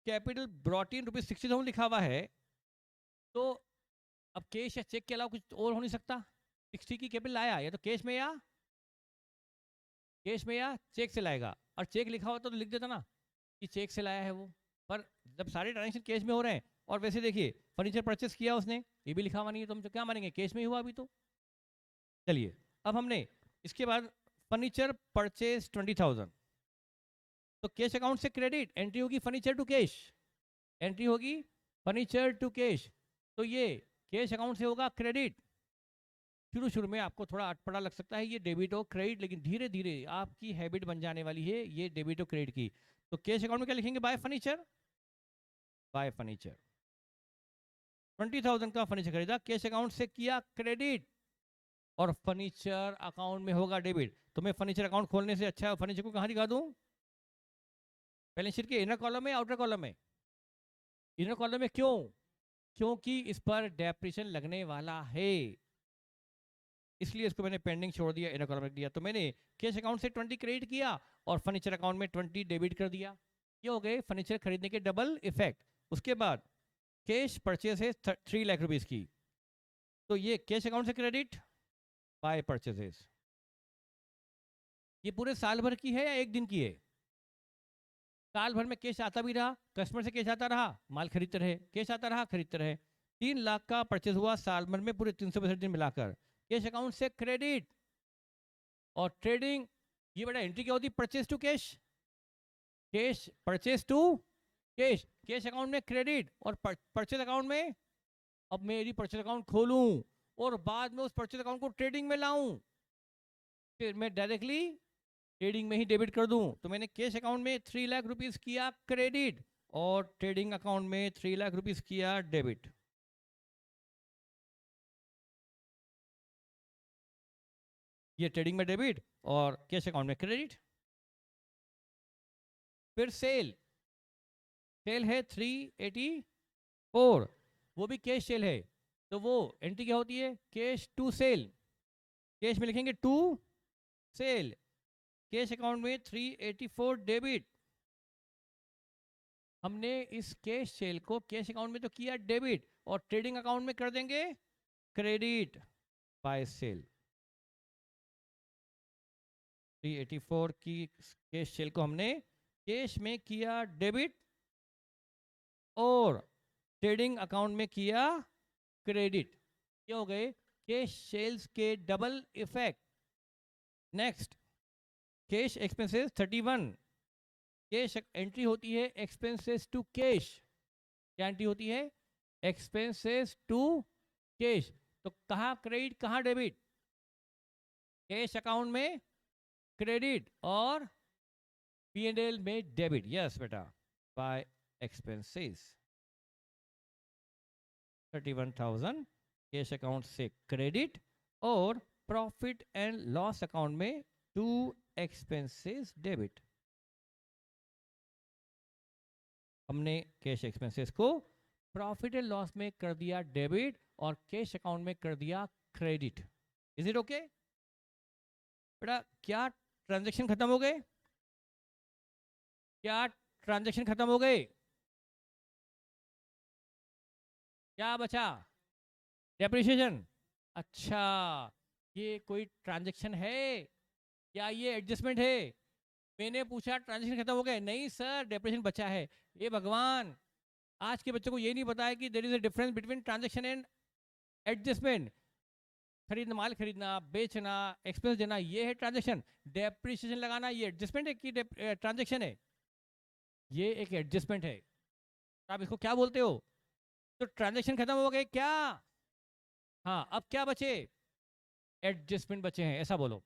[SPEAKER 1] कैपिटल ब्रॉट इन रुपीज 60,000 लिखा हुआ है, तो अब कैश या चेक के अलावा कुछ और हो नहीं सकता। 60 की कैपिटल लाया या तो कैश में या चेक से लाएगा, और चेक लिखा हुआ तो लिख देता ना कि चेक से लाया है वो। पर जब सारे ट्रांजेक्शन कैश में हो रहे हैं, और वैसे देखिए फर्नीचर परचेस किया उसने, ये भी लिखा हुआ नहीं है, तो हम तो क्या मानेंगे कैश में ही हुआ अभी तो। चलिए अब हमने इसके बाद फर्नीचर परचेस 20,000, तो कैश अकाउंट से क्रेडिट एंट्री होगी फर्नीचर टू कैश, एंट्री होगी फर्नीचर टू कैश, तो ये कैश अकाउंट से होगा क्रेडिट। शुरू शुरू में आपको थोड़ा अटपटा लग सकता है ये डेबिट और क्रेडिट, लेकिन धीरे धीरे आपकी हैबिट बन जाने वाली है ये डेबिट और क्रेडिट की। तो कैश अकाउंट में क्या लिखेंगे? बाय फर्नीचर, बाय फर्नीचर 20,000 का फर्नीचर खरीदा, कैश अकाउंट से किया क्रेडिट और फर्नीचर अकाउंट में होगा डेबिट। तो मैं फर्नीचर अकाउंट खोलने से अच्छा है फर्नीचर को कहाँ दिखा दूं? बैलेंस शीट के इनर कॉलम में, आउटर कॉलम में? इनर कॉलम में क्यों? क्योंकि इस पर डेप्रिसिएशन लगने वाला है, इसलिए इसको मैंने पेंडिंग छोड़ दिया, इनर कॉलम रख दिया। तो मैंने कैश अकाउंट से 20 क्रेडिट किया और फर्नीचर अकाउंट में 20 डेबिट कर दिया। ये हो गए फर्नीचर खरीदने के डबल इफेक्ट। उसके बाद कैश परचेज है 3 लाख रुपीज की, तो ये कैश अकाउंट से क्रेडिट बाय परचेजेस। ये पूरे साल भर की है या एक दिन की है? साल भर में कैश आता भी रहा, कस्टमर से कैश आता रहा, माल खरीदते रहे, कैश आता रहा, खरीदते रहे। 3 लाख का परचेज हुआ साल भर में पूरे 365 दिन मिलाकर, कैश अकाउंट से क्रेडिट। और ट्रेडिंग, ये बड़ा एंट्री क्या होती है? Purchase to cash, cash purchase to cash, cash account में क्रेडिट और परचेज अकाउंट में। अब मेरी परचेज अकाउंट खोलूं और बाद में उस परचेज अकाउंट को ट्रेडिंग में लाऊं, फिर मैं डायरेक्टली ट्रेडिंग में ही डेबिट कर दूं। तो मैंने कैश अकाउंट में 3 लाख रुपीस किया क्रेडिट और ट्रेडिंग अकाउंट में 3 लाख रुपीस किया डेबिट। ये ट्रेडिंग में डेबिट और कैश अकाउंट में क्रेडिट। फिर सेल, सेल है 384, वो भी कैश सेल है, तो वो एंट्री क्या होती है? कैश टू सेल, कैश में लिखेंगे टू सेल, कैश अकाउंट में 384 डेबिट। हमने इस कैश सेल को कैश अकाउंट में तो किया डेबिट और ट्रेडिंग अकाउंट में कर देंगे क्रेडिट बाय सेल। 384 की कैश सेल को हमने कैश में किया डेबिट और ट्रेडिंग अकाउंट में किया क्रेडिट। ये हो गए कैश सेल्स के double effect. Next cash expenses 31, cash entry होती है एक्सपेंसेस टू कैश। क्या एंट्री होती है? Expenses to cash. तो कहाँ क्रेडिट कहाँ डेबिट? कैश अकाउंट में क्रेडिट और P&L में डेबिट। यस बेटा, बाय एक्सपेंसेस 31,000 कैश अकाउंट से क्रेडिट और प्रॉफिट एंड लॉस अकाउंट में 2 एक्सपेंसेस डेबिट। हमने कैश एक्सपेंसेस को प्रॉफिट एंड लॉस में कर दिया डेबिट और कैश अकाउंट में कर दिया क्रेडिट। इज इट ओके बेटा? क्या ट्रांजैक्शन खत्म हो गए? क्या ट्रांजैक्शन खत्म हो गए? क्या बचा? डेप्रिसिएशन। अच्छा, ये कोई ट्रांजैक्शन है या ये एडजस्टमेंट है? मैंने पूछा ट्रांजैक्शन खत्म हो गए, नहीं सर डेप्रिसिएशन बचा है। ये भगवान, आज के बच्चों को ये नहीं पता है कि there is a difference between transaction and adjustment. खरीदना, माल खरीदना, बेचना, एक्सपेंस देना, ये है ट्रांजैक्शन। डेप्रिसिएशन लगाना ये एडजस्टमेंट है कि ट्रांजैक्शन है? ये एक एडजस्टमेंट है। तो आप इसको क्या बोलते हो? तो ट्रांजैक्शन खत्म हो गए क्या? हाँ, अब क्या बचे? एडजस्टमेंट बचे हैं, ऐसा बोलो।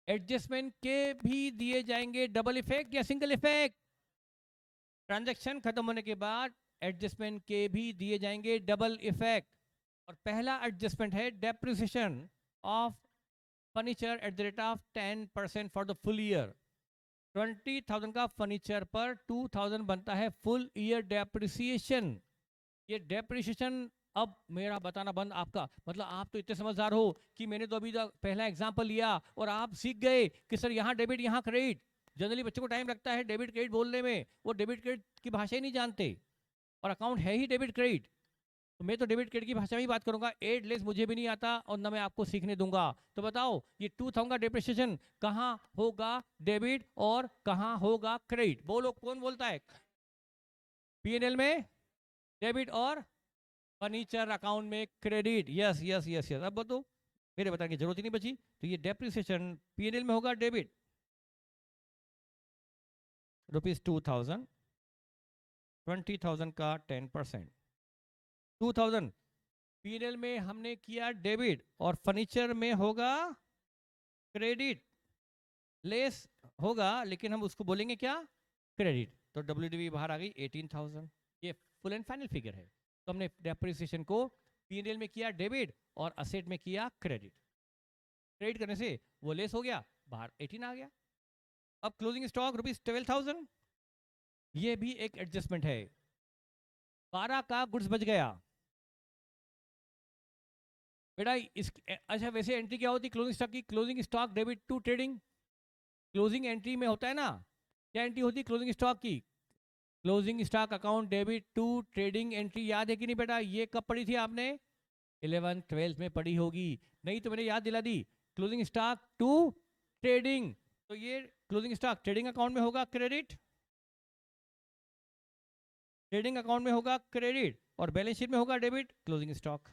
[SPEAKER 1] एडजस्टमेंट के भी दिए जाएंगे डबल इफेक्ट या सिंगल इफेक्ट? ट्रांजैक्शन खत्म होने के बाद एडजस्टमेंट के भी दिए जाएंगे डबल इफेक्ट। और पहला एडजस्टमेंट है depreciation of furniture at the rate of 10% for the full year. 20,000 का फर्नीचर पर 2,000 बनता है फुल ईयर डेप्रिसिएशन। ये डेप्रिसिएशन अब मेरा बताना बंद आपका, मतलब आप तो इतने समझदार हो कि मैंने तो अभी तक पहला एग्जांपल लिया और आप सीख गए कि सर यहाँ डेबिट यहाँ क्रेडिट। जनरली बच्चों को टाइम लगता है डेबिट क्रेडिट बोलने में, वो डेबिट क्रेडिट की भाषा ही नहीं जानते, और अकाउंट है ही डेबिट क्रेडिट। तो मैं तो डेबिट क्रेडिट की भाषा में ही बात करूंगा, एड लेस मुझे भी नहीं आता और ना मैं आपको सीखने दूंगा। तो बताओ ये 2,000 का डेप्रिसिएशन कहाँ होगा डेबिट और कहाँ होगा क्रेडिट? बोलो, कौन बोलता है? P&L में डेबिट और फर्नीचर अकाउंट में credit. Yes yes yes yes, अब बताओ, मेरे बताने की जरूरत ही नहीं बची। तो ये डेप्रिसिएशन P&L में होगा डेबिट, ₹2,000, 20,000 का 10%, 2,000 P&L में हमने किया डेबिट और फर्नीचर में होगा क्रेडिट। लेस होगा लेकिन हम उसको बोलेंगे क्या? क्रेडिट। तो WDV बाहर आ गई 18,000। ये फुल एंड फाइनल फिगर है। तो हमने डेप्रिसिएशन को P&L में किया डेबिट और असेट में किया क्रेडिट। क्रेडिट करने से वो लेस हो गया, बाहर 18 आ गया। अब क्लोजिंग स्टॉक ₹12,000, ये भी एक एडजस्टमेंट है। 12 का गुड्स बच गया बेटा। इस अच्छा, वैसे एंट्री क्या होती क्लोजिंग स्टॉक की? Closing stock debit to trading. Closing entry में होता है ना, क्या एंट्री होती है क्लोजिंग स्टॉक की? Closing stock account debit to trading entry. याद है कि नहीं बेटा? ये कब पढ़ी थी आपने? 11th 12th में पढ़ी होगी, नहीं तो मैंने याद दिला दी। क्लोजिंग स्टॉक टू ट्रेडिंग, तो ये क्लोजिंग स्टॉक ट्रेडिंग अकाउंट में होगा क्रेडिट, ट्रेडिंग अकाउंट में होगा क्रेडिट, और बैलेंस शीट में होगा debit closing stock.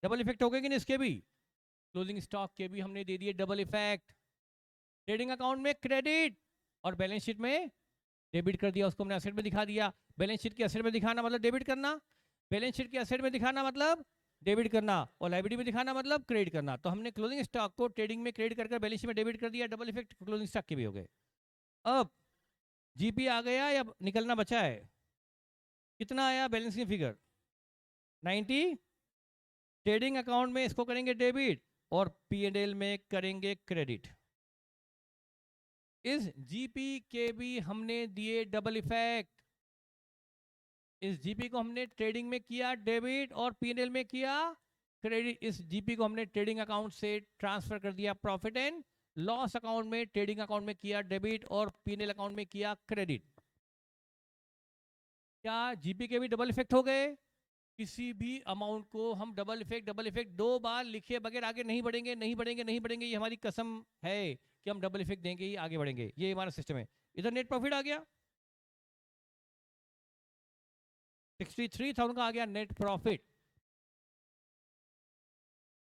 [SPEAKER 1] Double effect हो गए कि नहीं इसके भी? क्लोजिंग स्टॉक के भी हमने दे दिए डबल इफेक्ट। ट्रेडिंग अकाउंट में क्रेडिट और बैलेंस शीट में डेबिट कर दिया, उसको हमने असेट में दिखा दिया। बैलेंस शीट के असेट में दिखाना मतलब डेबिट करना, बैलेंस शीट के असेट में दिखाना मतलब डेबिट करना, और लायबिलिटी में दिखाना मतलब क्रेडिट करना। तो हमने क्लोजिंग स्टॉक को ट्रेडिंग में क्रेडिट कर बैलेंस शीट में डेबिट कर दिया। डबल इफेक्ट क्लोजिंग स्टॉक के भी हो गए। अब जीपी आ गया या निकलना बचा है? कितना आया बैलेंसिंग फिगर? 90। ट्रेडिंग अकाउंट में इसको करेंगे डेबिट और P&L में करेंगे क्रेडिट। इस जीपी के भी हमने दिए डबल इफेक्ट। इस जीपी को हमने ट्रेडिंग में किया डेबिट और P&L में किया क्रेडिट। इस जीपी को हमने ट्रेडिंग अकाउंट से ट्रांसफर कर दिया प्रॉफिट एंड लॉस अकाउंट में, ट्रेडिंग अकाउंट में किया डेबिट और P&L अकाउंट में किया क्रेडिट। क्या जीपी के भी डबल इफेक्ट हो गए? किसी भी अमाउंट को हम डबल इफेक्ट 2 बार लिखे बगैर आगे नहीं बढ़ेंगे, नहीं बढ़ेंगे, नहीं बढ़ेंगे। ये हमारी कसम है कि हम डबल इफेक्ट देंगे ही आगे बढ़ेंगे, ये हमारा सिस्टम है। इधर नेट प्रॉफिट आ गया 63,000 का आ गया नेट प्रॉफिट।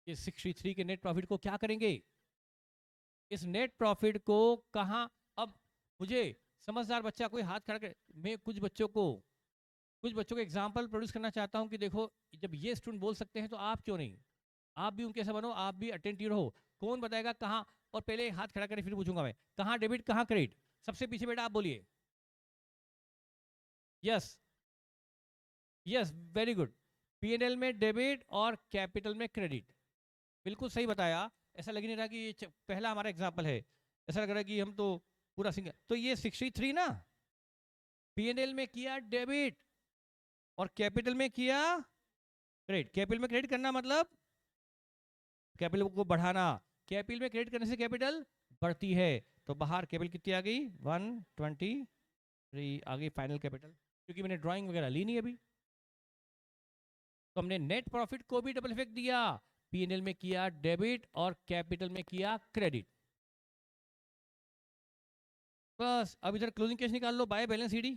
[SPEAKER 1] ये 63 के नेट प्रॉफिट को क्या करेंगे? इस नेट प्रॉफिट को कहां? अब मुझे समझदार बच्चा कोई हाथ खड़ा कर, मैं कुछ बच्चों को एग्जाम्पल प्रोड्यूस करना चाहता हूं कि देखो जब ये स्टूडेंट बोल सकते हैं तो आप क्यों नहीं? आप भी उनके ऐसा बनो, आप भी अटेंटिव रहो। कौन बताएगा कहाँ? और पहले हाथ खड़ा करें फिर पूछूंगा मैं, कहाँ डेबिट कहाँ क्रेडिट? सबसे पीछे बेटा आप बोलिए। Yes yes, very good. P&L में डेबिट और कैपिटल में क्रेडिट, बिल्कुल सही बताया। ऐसा लग नहीं रहा कि ये पहला हमारा एग्जाम्पल है, ऐसा लग रहा है कि हम तो पूरा सिंगल। तो ये 63 ना, P&L में किया डेबिट और कैपिटल में किया क्रेडिट। कैपिटल में क्रेडिट करना मतलब कैपिटल को बढ़ाना। कैपिटल में क्रेडिट करने से कैपिटल बढ़ती है। तो बाहर कैपिटल कितनी आ गई? 123 आ गई फाइनल कैपिटल। क्योंकि मैंने ड्राइंग वगैरह ली नहीं अभी। तो हमने नेट प्रॉफिट को भी डबल इफेक्ट दिया, पीएनएल में किया डेबिट और कैपिटल में किया क्रेडिट। बस अब इधर क्लोजिंग कैश निकाल लो बाय बैलेंस ईडी।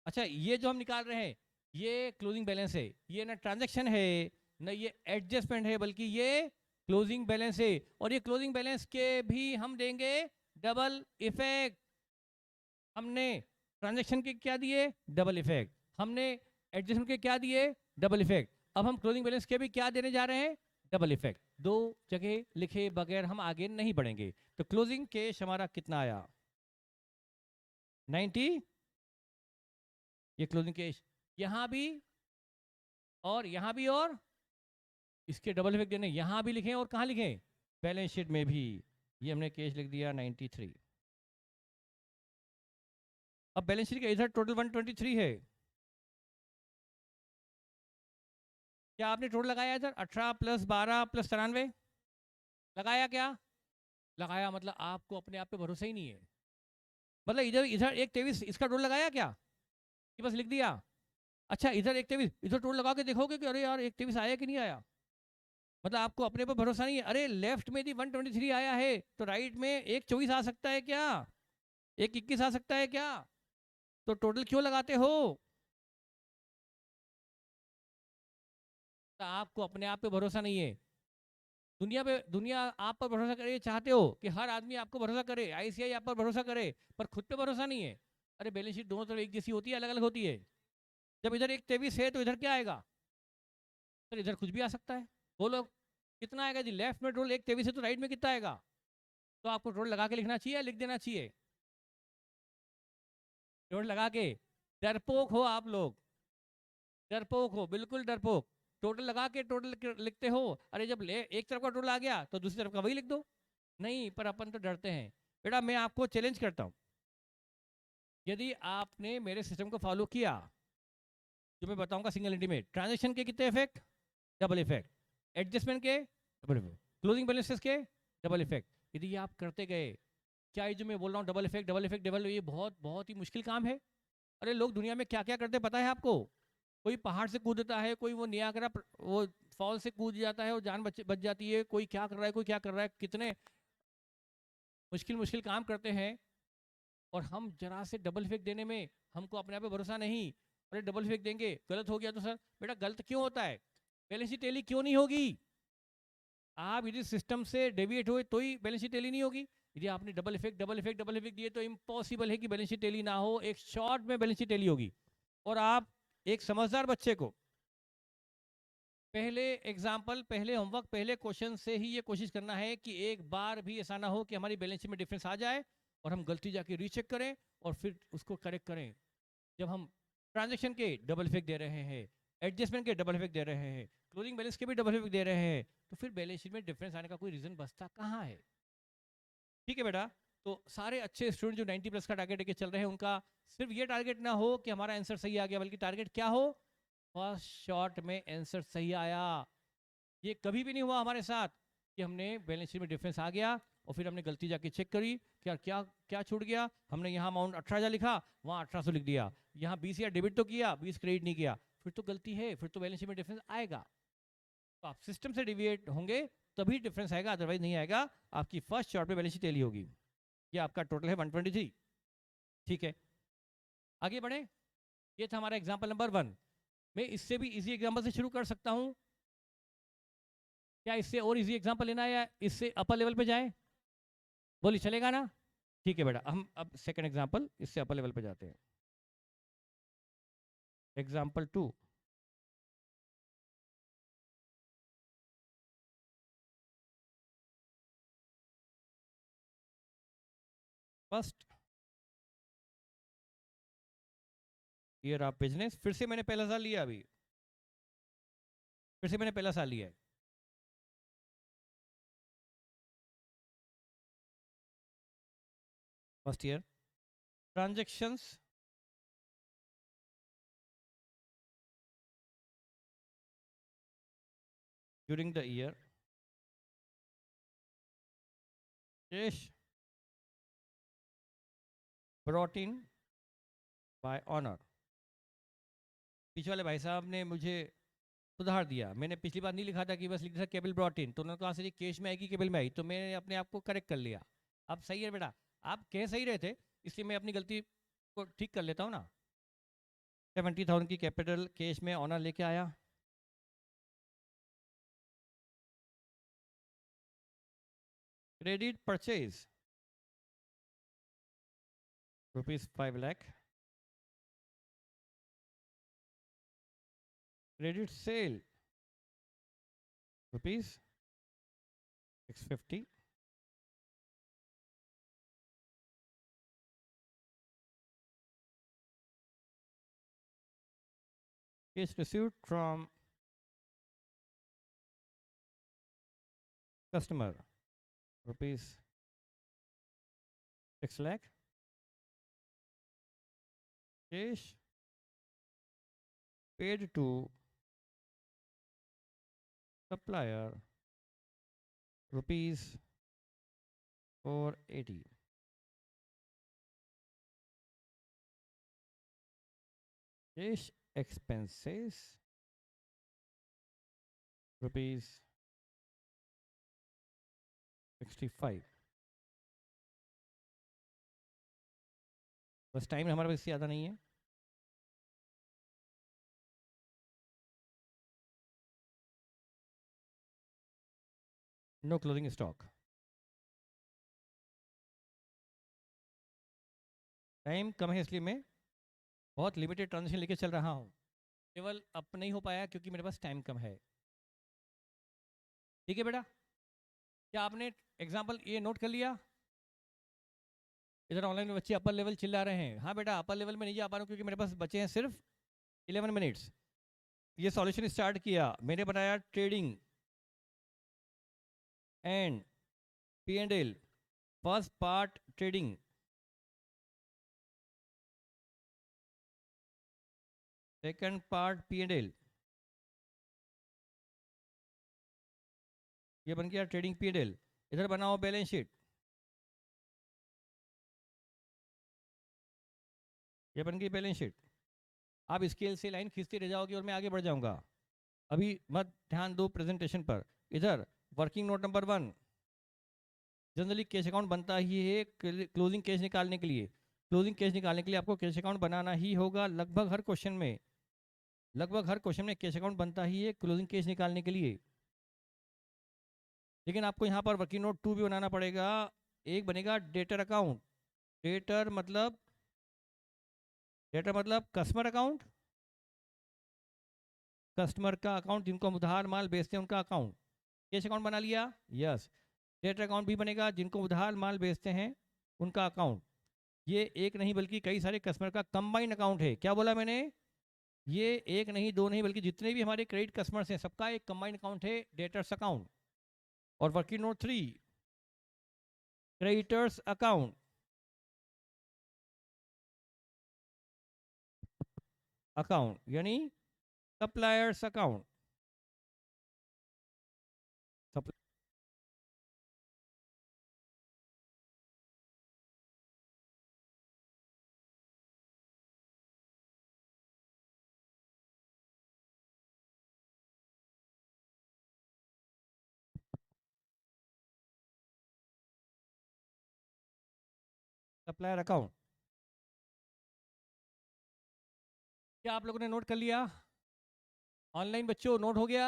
[SPEAKER 1] अच्छा ये जो हम निकाल रहे हैं ये क्लोजिंग बैलेंस है, ये ना ट्रांजैक्शन है ना ये एडजस्टमेंट है, बल्कि ये क्लोजिंग बैलेंस है। और ये क्लोजिंग बैलेंस के भी हम देंगे डबल इफेक्ट। हमने ट्रांजैक्शन के क्या दिए, डबल इफेक्ट। हमने एडजस्टमेंट के क्या दिए, डबल इफेक्ट। अब हम क्लोजिंग बैलेंस के भी क्या देने जा रहे हैं, डबल इफेक्ट। दो जगह लिखे बगैर हम आगे नहीं बढ़ेंगे। तो क्लोजिंग कैश हमारा कितना आया, 90। ये क्लोजिंग कैश यहां भी और यहां भी, और इसके डबल इफेक्ट देने यहां भी लिखें और कहां लिखें, बैलेंस शीट में भी। ये हमने कैश लिख दिया 93। अब बैलेंस शीट का इधर टोटल 123 है। क्या आपने टोटल लगाया इधर 18 प्लस 12 प्लस 93 लगाया क्या, लगाया। मतलब आपको अपने आप पे भरोसा ही नहीं है। मतलब इधर इधर एक 23 इसका टोटल लगाया क्या, कि बस लिख दिया। अच्छा इधर एक 23 इधर टोटल लगा के देखोगे कि अरे यार एक 23 आया कि नहीं आया। मतलब आपको अपने पर भरोसा नहीं है। अरे लेफ्ट में भी 123 आया है तो राइट में एक 24 आ सकता है क्या, एक 21 आ सकता है क्या। तो टोटल क्यों लगाते हो, तो आपको अपने आप पे भरोसा नहीं है। दुनिया आप पर भरोसा करे चाहते हो कि हर आदमी आपको भरोसा करे, आईसीआई आप पर भरोसा करे, पर खुद पे भरोसा नहीं है। अरे बैलेंस शीट दोनों तरफ एक जैसी होती है, अलग अलग होती है। जब इधर एक 23 है तो इधर क्या आएगा, तो इधर कुछ भी आ सकता है। बोलो कितना आएगा जी, लेफ्ट में रोल एक 23 है तो राइट में कितना आएगा। तो आपको रोल लगा के लिखना चाहिए, लिख देना चाहिए रोल लगा के। डरपोक हो आप लोग, डरपोक हो, बिल्कुल डरपोक। टोटल लगा के टोटल लिखते हो, अरे जब एक तरफ का टोटल आ गया तो दूसरी तरफ का वही लिख दो। नहीं, पर अपन तो डरते हैं। बेटा मैं आपको चैलेंज करता हूं, यदि आपने मेरे सिस्टम को फॉलो किया, जो मैं बताऊंगा सिंगल एंट्री में ट्रांजेक्शन के कितने इफेक्ट, डबल इफेक्ट। एडजस्टमेंट के डबल इफेक्ट, क्लोजिंग बैलेंसेस के डबल इफेक्ट। यदि ये आप करते गए, क्या ये जो मैं बोल रहा हूँ double effect double effect double, ये बहुत बहुत ही मुश्किल काम है। अरे लोग दुनिया में क्या क्या करते पता है आपको। कोई पहाड़ से कूदता है, कोई वो नियाग्रा वो फॉल से कूद जाता है, वो जान बच जाती है। कोई क्या कर रहा है, कोई क्या कर रहा है, कितने मुश्किल मुश्किल काम करते हैं। और हम जरा से डबल इफेक्ट देने में हमको अपने आप पे भरोसा नहीं। अरे डबल इफेक्ट देंगे, गलत हो गया तो सर, बेटा गलत क्यों होता है, बैलेंस शीट टैली क्यों नहीं होगी। आप यदि सिस्टम से डेविएट हुए तो ही बैलेंस शीट टैली नहीं होगी। यदि आपने double effect double effect double effect दिए तो इम्पॉसिबल है कि बैलेंस शीट टैली ना हो। एक शॉर्ट में बैलेंस शीट टैली होगी। और आप एक समझदार बच्चे को पहले एग्जाम्पल, पहले होमवर्क, पहले क्वेश्चन से ही ये कोशिश करना है कि एक बार भी ऐसा ना हो कि हमारी बैलेंस शीट में डिफरेंस आ जाए और हम गलती जाके रीचेक करें और फिर उसको करेक्ट करें। जब हम ट्रांजेक्शन के डबल इफेक्ट दे रहे हैं, एडजस्टमेंट के डबल इफेक्ट दे रहे हैं, क्लोजिंग बैलेंस के भी डबल इफेक्ट दे रहे हैं, तो फिर बैलेंस शीट में डिफरेंस आने का कोई रीजन बचता कहाँ है। ठीक है बेटा। तो सारे अच्छे स्टूडेंट जो 90 प्लस का टारगेट लेके चल रहे हैं, उनका सिर्फ ये टारगेट ना हो कि हमारा आंसर सही आ गया, बल्कि टारगेट क्या हो, फर्स्ट शॉट में आंसर सही आया। ये कभी भी नहीं हुआ हमारे साथ कि हमने बैलेंस शीट में डिफरेंस आ गया और फिर हमने गलती जाके चेक करी कि यार क्या क्या छूट गया। हमने यहाँ अमाउंट 18,000 लिखा, वहाँ 1800 लिख दिया। यहाँ 20,000 डेबिट तो किया, 20 क्रेडिट नहीं किया, फिर तो गलती है, फिर तो बैलेंस शीट में डिफरेंस आएगा। तो आप सिस्टम से डिविएट होंगे तभी डिफरेंस आएगा, अदरवाइज नहीं आएगा। आपकी फर्स्ट शॉर्ट पे बैलेंस शीट टैली होगी। ये आपका टोटल है 123। ठीक है, आगे बढ़े। ये था हमारा एग्जाम्पल नंबर 1। मैं इससे भी इजी एग्जाम्पल से शुरू कर सकता हूँ। क्या इससे और इजी एग्जाम्पल लेना है या इससे अपर लेवल पे जाए, बोलिए चलेगा ना। ठीक है बेटा, हम अब सेकंड एग्जाम्पल इससे अपर लेवल पे जाते हैं। Example 2। First year of business, फिर से मैंने पहला साल लिया, अभी फिर से मैंने पहला साल लिया है। First year transactions during the year, cash brought in by honor। पीछे वाले भाई साहब ने मुझे सुधार दिया। मैंने पिछली बार नहीं लिखा था कि बस लिख था केबल ब्रॉट इन, तो उन्होंने कहा सर कैश में आएगी केबल में आई, तो मैंने अपने आप को करेक्ट कर लिया। अब सही है बेटा, आप कह सही रहे थे, इसलिए मैं अपनी गलती को ठीक कर लेता हूँ ना। 70,000 की कैपिटल कैश में ऑनर लेके आया। Credit purchase ₹5 lakh. Credit sale ₹650। Cash received from customer ₹6 lakh. Cash paid to supplier ₹480. Cash expenses ₹65। बस टाइम हमारे पास ज़्यादा नहीं है। No closing stock. टाइम कम है इसलिए मैं बहुत लिमिटेड ट्रांजेक्शन लेके चल रहा हूँ। केवल अब नहीं हो पाया क्योंकि मेरे पास टाइम कम है। ठीक है बेटा, क्या आपने एग्जाम्पल ये नोट कर लिया? इधर ऑनलाइन में बच्चे अपर लेवल चिल्ला रहे हैं। हाँ बेटा, अपर लेवल में नहीं जा पा रहा हूँ क्योंकि मेरे पास बचे हैं सिर्फ 11 मिनट्स। ये सॉल्यूशन स्टार्ट किया मैंने, बनाया trading and P&L। First part trading, second part P&L। ये बन गया ट्रेडिंग P&L। इधर बनाओ बैलेंस शीट, ये बन गई बैलेंस शीट। आप स्केल से लाइन खींचते रह जाओगे और मैं आगे बढ़ जाऊंगा। अभी मत ध्यान दो प्रेजेंटेशन पर। इधर working note number 1, generally cash account बनता ही है क्लोजिंग कैश निकालने के लिए। क्लोजिंग कैश निकालने के लिए आपको कैश अकाउंट बनाना ही होगा। लगभग हर क्वेश्चन में, लगभग हर क्वेश्चन में कैश अकाउंट बनता ही है क्लोजिंग कैश निकालने के लिए। लेकिन आपको यहाँ पर वर्किंग नोट 2 भी बनाना पड़ेगा। एक बनेगा डेटर अकाउंट। डेटर मतलब, डेटर मतलब कस्टमर अकाउंट, कस्टमर का अकाउंट, जिनको हम उधार माल बेचते हैं उनका अकाउंट। कैश अकाउंट बना लिया, यस। डेटर अकाउंट भी बनेगा, जिनको उधार माल बेचते हैं उनका अकाउंट। ये एक नहीं बल्कि कई सारे कस्टमर का कंबाइंड अकाउंट है। क्या बोला मैंने? ये एक नहीं दो नहीं बल्कि जितने भी हमारे क्रेडिट कस्टमर्स हैं सबका एक कंबाइंड अकाउंट है, डेटर्स अकाउंट। और working note 3, creditors account, account यानी सप्लायर्स अकाउंट। Supplier account. क्या आप लोगों ने नोट कर लिया? ऑनलाइन बच्चों नोट हो गया?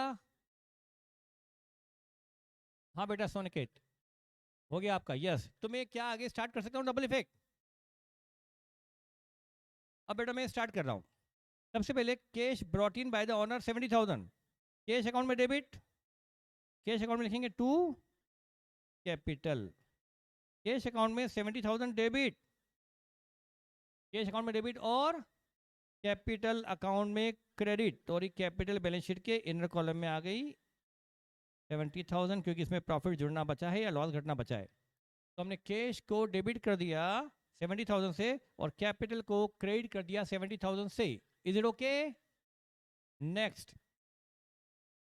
[SPEAKER 1] हाँ बेटा सोनिकेट हो गया आपका, यस। तो मैं क्या आगे स्टार्ट कर सकता हूँ डबल इफेक्ट? अब बेटा मैं स्टार्ट कर रहा हूँ। सबसे पहले cash brought in by the owner 70,000, cash account में डेबिट। कैश अकाउंट में लिखेंगे टू कैपिटल। कैश अकाउंट में 70,000 डेबिट, कैश अकाउंट में डेबिट, और कैपिटल अकाउंट में क्रेडिट। और ये कैपिटल बैलेंस शीट के इनर कॉलम में आ गई 70,000, क्योंकि इसमें प्रॉफिट जुड़ना बचा है या लॉस घटना बचा है। तो हमने कैश को डेबिट कर दिया 70,000 से और कैपिटल को क्रेडिट कर दिया 70,000 से। Is it okay? नेक्स्ट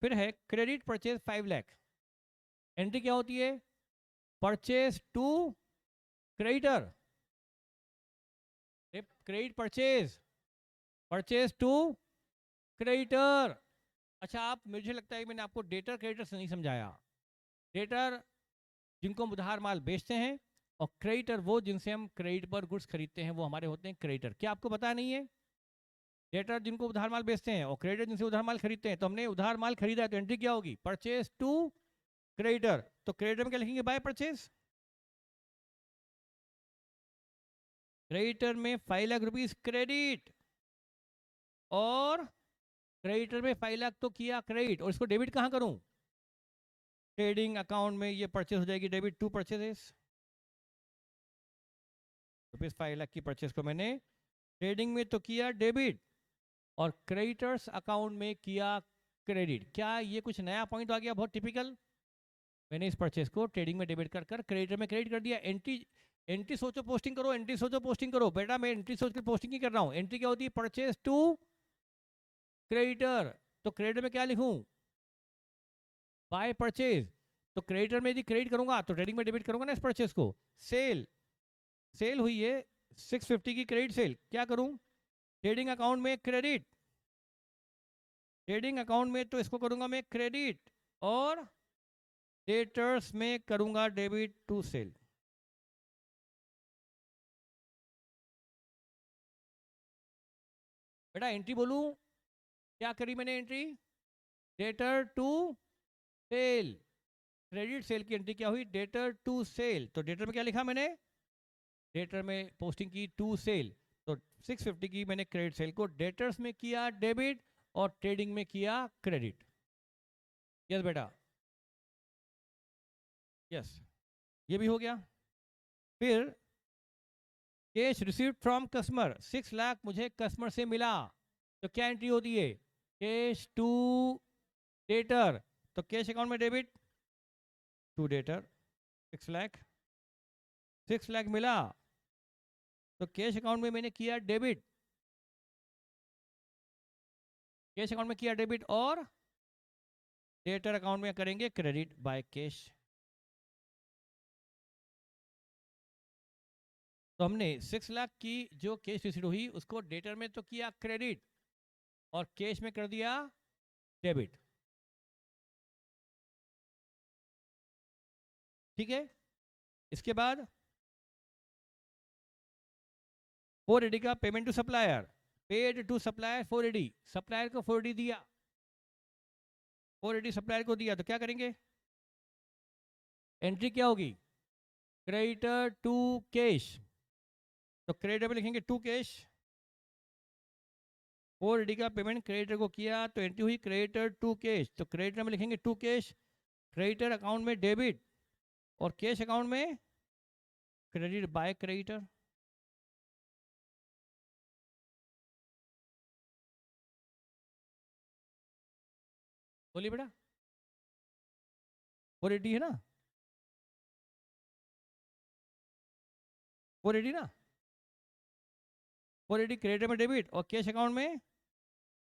[SPEAKER 1] फिर है क्रेडिट परचेज 5 लाख। एंट्री क्या होती है? Purchase to creditor, credit purchase, purchase to creditor. अच्छा, आप, मुझे लगता है मैंने आपको डेटर क्रेडिटर्स नहीं समझाया। डेटर जिनको हम उधार माल बेचते हैं, और क्रेडिटर वो जिनसे हम क्रेडिट पर गुड्स खरीदते हैं, वो हमारे होते हैं क्रेडिटर। क्या आपको पता नहीं है? डेटर जिनको उधार माल बेचते हैं और क्रेडिटर जिनसे उधार माल खरीदते हैं। तो हमने उधार माल खरीदा है तो एंट्री क्या होगी? Purchase to creditor. तो क्रेडिटर में क्या लिखेंगे? By purchase. क्रेडिटर में 5,00,000 रुपीज क्रेडिट, और क्रेडिटर में 5,00,000 तो किया क्रेडिट, और इसको डेबिट कहाँ करूं? ट्रेडिंग अकाउंट में ये परचेज हो जाएगी डेबिट टू परचेजेस। रुपीज 5,00,000 की परचेज को मैंने ट्रेडिंग में तो किया डेबिट, और क्रेडिटर्स अकाउंट में किया क्रेडिट। क्या ये कुछ नया पॉइंट आ गया? बहुत टिपिकल। मैंने इस परचेज को ट्रेडिंग में डेबिट कर कर क्रेडिटर में क्रेडिट कर दिया। एंट्री, एंट्री सोचो पोस्टिंग करो, एंट्री सोचो पोस्टिंग करो। बेटा मैं एंट्री सोच कर पोस्टिंग ही कर रहा हूँ। एंट्री क्या होती है? Purchase to creditor. तो क्रेडिटर में क्या लिखूं? By purchase. तो क्रेडिटर में यदि क्रेडिट करूंगा तो ट्रेडिंग में डेबिट करूंगा ना इस परचेज को। सेल, सेल हुई है 650 की क्रेडिट सेल, क्या करूं? ट्रेडिंग अकाउंट में क्रेडिट, ट्रेडिंग अकाउंट में तो इसको करूंगा मैं क्रेडिट, और डेटर्स में करूंगा डेबिट टू सेल। बेटा एंट्री बोलूं, क्या करी मैंने entry? Debtor to sale. Credit sale की एंट्री क्या हुई? Debtor to sale. तो डेटर में क्या लिखा मैंने? डेटर में पोस्टिंग की टू सेल। तो 650 की मैंने क्रेडिट सेल को डेटर्स में किया डेबिट, और ट्रेडिंग में किया क्रेडिट। यस बेटा, यस, ये भी हो गया। फिर कैश रिसीव्ड फ्रॉम कस्टमर, 6,00,000 मुझे कस्टमर से मिला, तो क्या एंट्री होती है? Cash to debtor. तो कैश अकाउंट में डेबिट टू डेटर 6,00,000, 6,00,000 मिला, तो कैश अकाउंट में मैंने किया डेबिट, कैश अकाउंट में किया डेबिट, और डेटर अकाउंट में करेंगे क्रेडिट बाय कैश। तो हमने 6,00,000 की जो कैश रिसीव हुई उसको डेटर में तो किया क्रेडिट, और कैश में कर दिया डेबिट। ठीक है। इसके बाद 480 का payment to supplier, paid to supplier 480, supplier को 480 दिया, 480 सप्लायर को दिया, तो क्या करेंगे? एंट्री क्या होगी? Creditor to cash. तो क्रेडिटर में लिखेंगे टू कैश, 480 का पेमेंट क्रेडिटर को किया, तो एंट्री हुई क्रेडिटर टू कैश। तो क्रेडिटर में लिखेंगे टू कैश, क्रेडिटर अकाउंट में डेबिट, और कैश अकाउंट में क्रेडिट बाय क्रेडिटर। बोलिए बेटा, 480 है ना? 480 ना? 480 क्रेडिट में डेबिट, और कैश अकाउंट में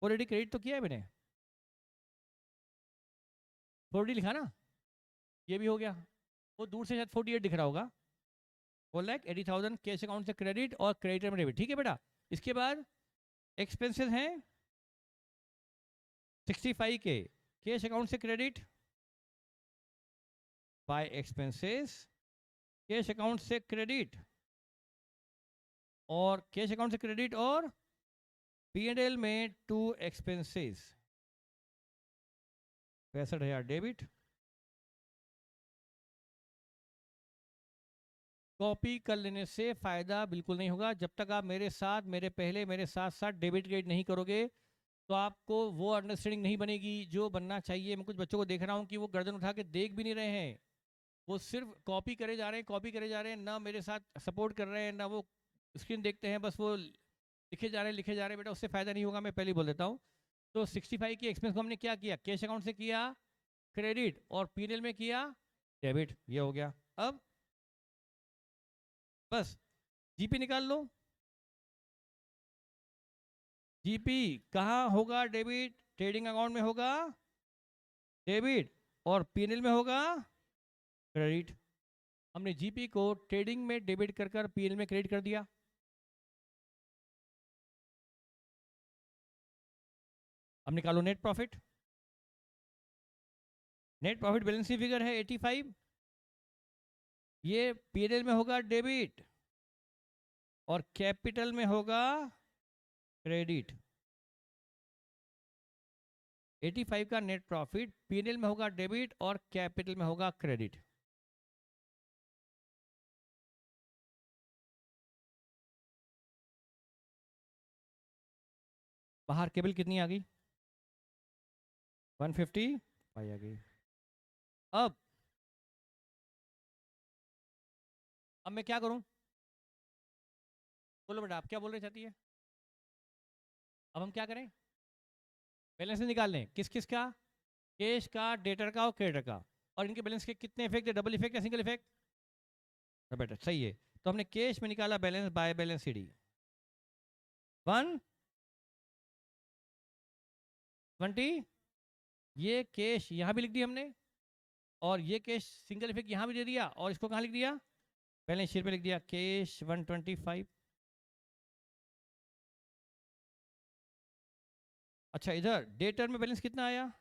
[SPEAKER 1] 480 क्रेडिट तो किया है मैंने, 480 लिखा ना? ये भी हो गया। वो दूर से शायद 48 दिख रहा होगा। 4,80,000 कैश अकाउंट से क्रेडिट और क्रेडिटर में डेबिट। ठीक है बेटा। इसके बाद एक्सपेंसेस हैं 65 के, कैश अकाउंट से credit by expenses, cash account से क्रेडिट, और कैश अकाउंट से क्रेडिट, और P&L में टू एक्सपेंसेस 65,000 डेबिट। कॉपी कर लेने से फायदा बिल्कुल नहीं होगा। जब तक आप मेरे साथ, मेरे साथ साथ डेबिट क्रेडिट नहीं करोगे, तो आपको वो अंडरस्टैंडिंग नहीं बनेगी जो बनना चाहिए। मैं कुछ बच्चों को देख रहा हूँ कि वो गर्दन उठा के देख भी नहीं रहे हैं, वो सिर्फ कॉपी करे जा रहे हैं, कॉपी करे जा रहे हैं, ना मेरे साथ सपोर्ट कर रहे हैं, ना वो स्क्रीन देखते हैं, बस वो लिखे जा रहे हैं, लिखे जा रहे हैं। बेटा उससे फ़ायदा नहीं होगा, मैं पहले ही बोल देता हूँ। तो 65 की एक्सपेंस को हमने क्या किया? कैश अकाउंट से किया क्रेडिट, और P&L में किया डेबिट। ये हो गया। अब बस जीपी निकाल लो। जीपी कहाँ होगा? डेबिट, ट्रेडिंग अकाउंट में होगा डेबिट, और P&L में होगा क्रेडिट। हमने जीपी को ट्रेडिंग में डेबिट कर कर P&L में क्रेडिट कर दिया। अब निकालो net profit. Net profit balance की फिगर है 85, ये पीएनएल में होगा डेबिट और कैपिटल में होगा क्रेडिट। 85 का नेट प्रॉफिट पीएनएल में होगा डेबिट और कैपिटल में होगा क्रेडिट। बाहर केबल कितनी आ गई? 155 आ गई। अब मैं क्या करूं? बोलो बेटा, आप क्या बोल रहे चाहती है? अब हम क्या करें? बैलेंस निकाल लें। किस किस का? कैश का, डेटर का और क्रेडिटर का। और इनके बैलेंस के कितने इफेक्ट है? डबल इफेक्ट या सिंगल इफेक्ट? बेटा सही है। तो हमने कैश में निकाला बैलेंस बाय बैलेंस सीडी 120। ये कैश यहां भी लिख दिया हमने और ये कैश सिंगल इफेक्ट यहां भी दे दिया और इसको कहां लिख दिया? बैलेंस शीट में लिख दिया कैश 125। अच्छा, इधर डेटर में बैलेंस कितना आया?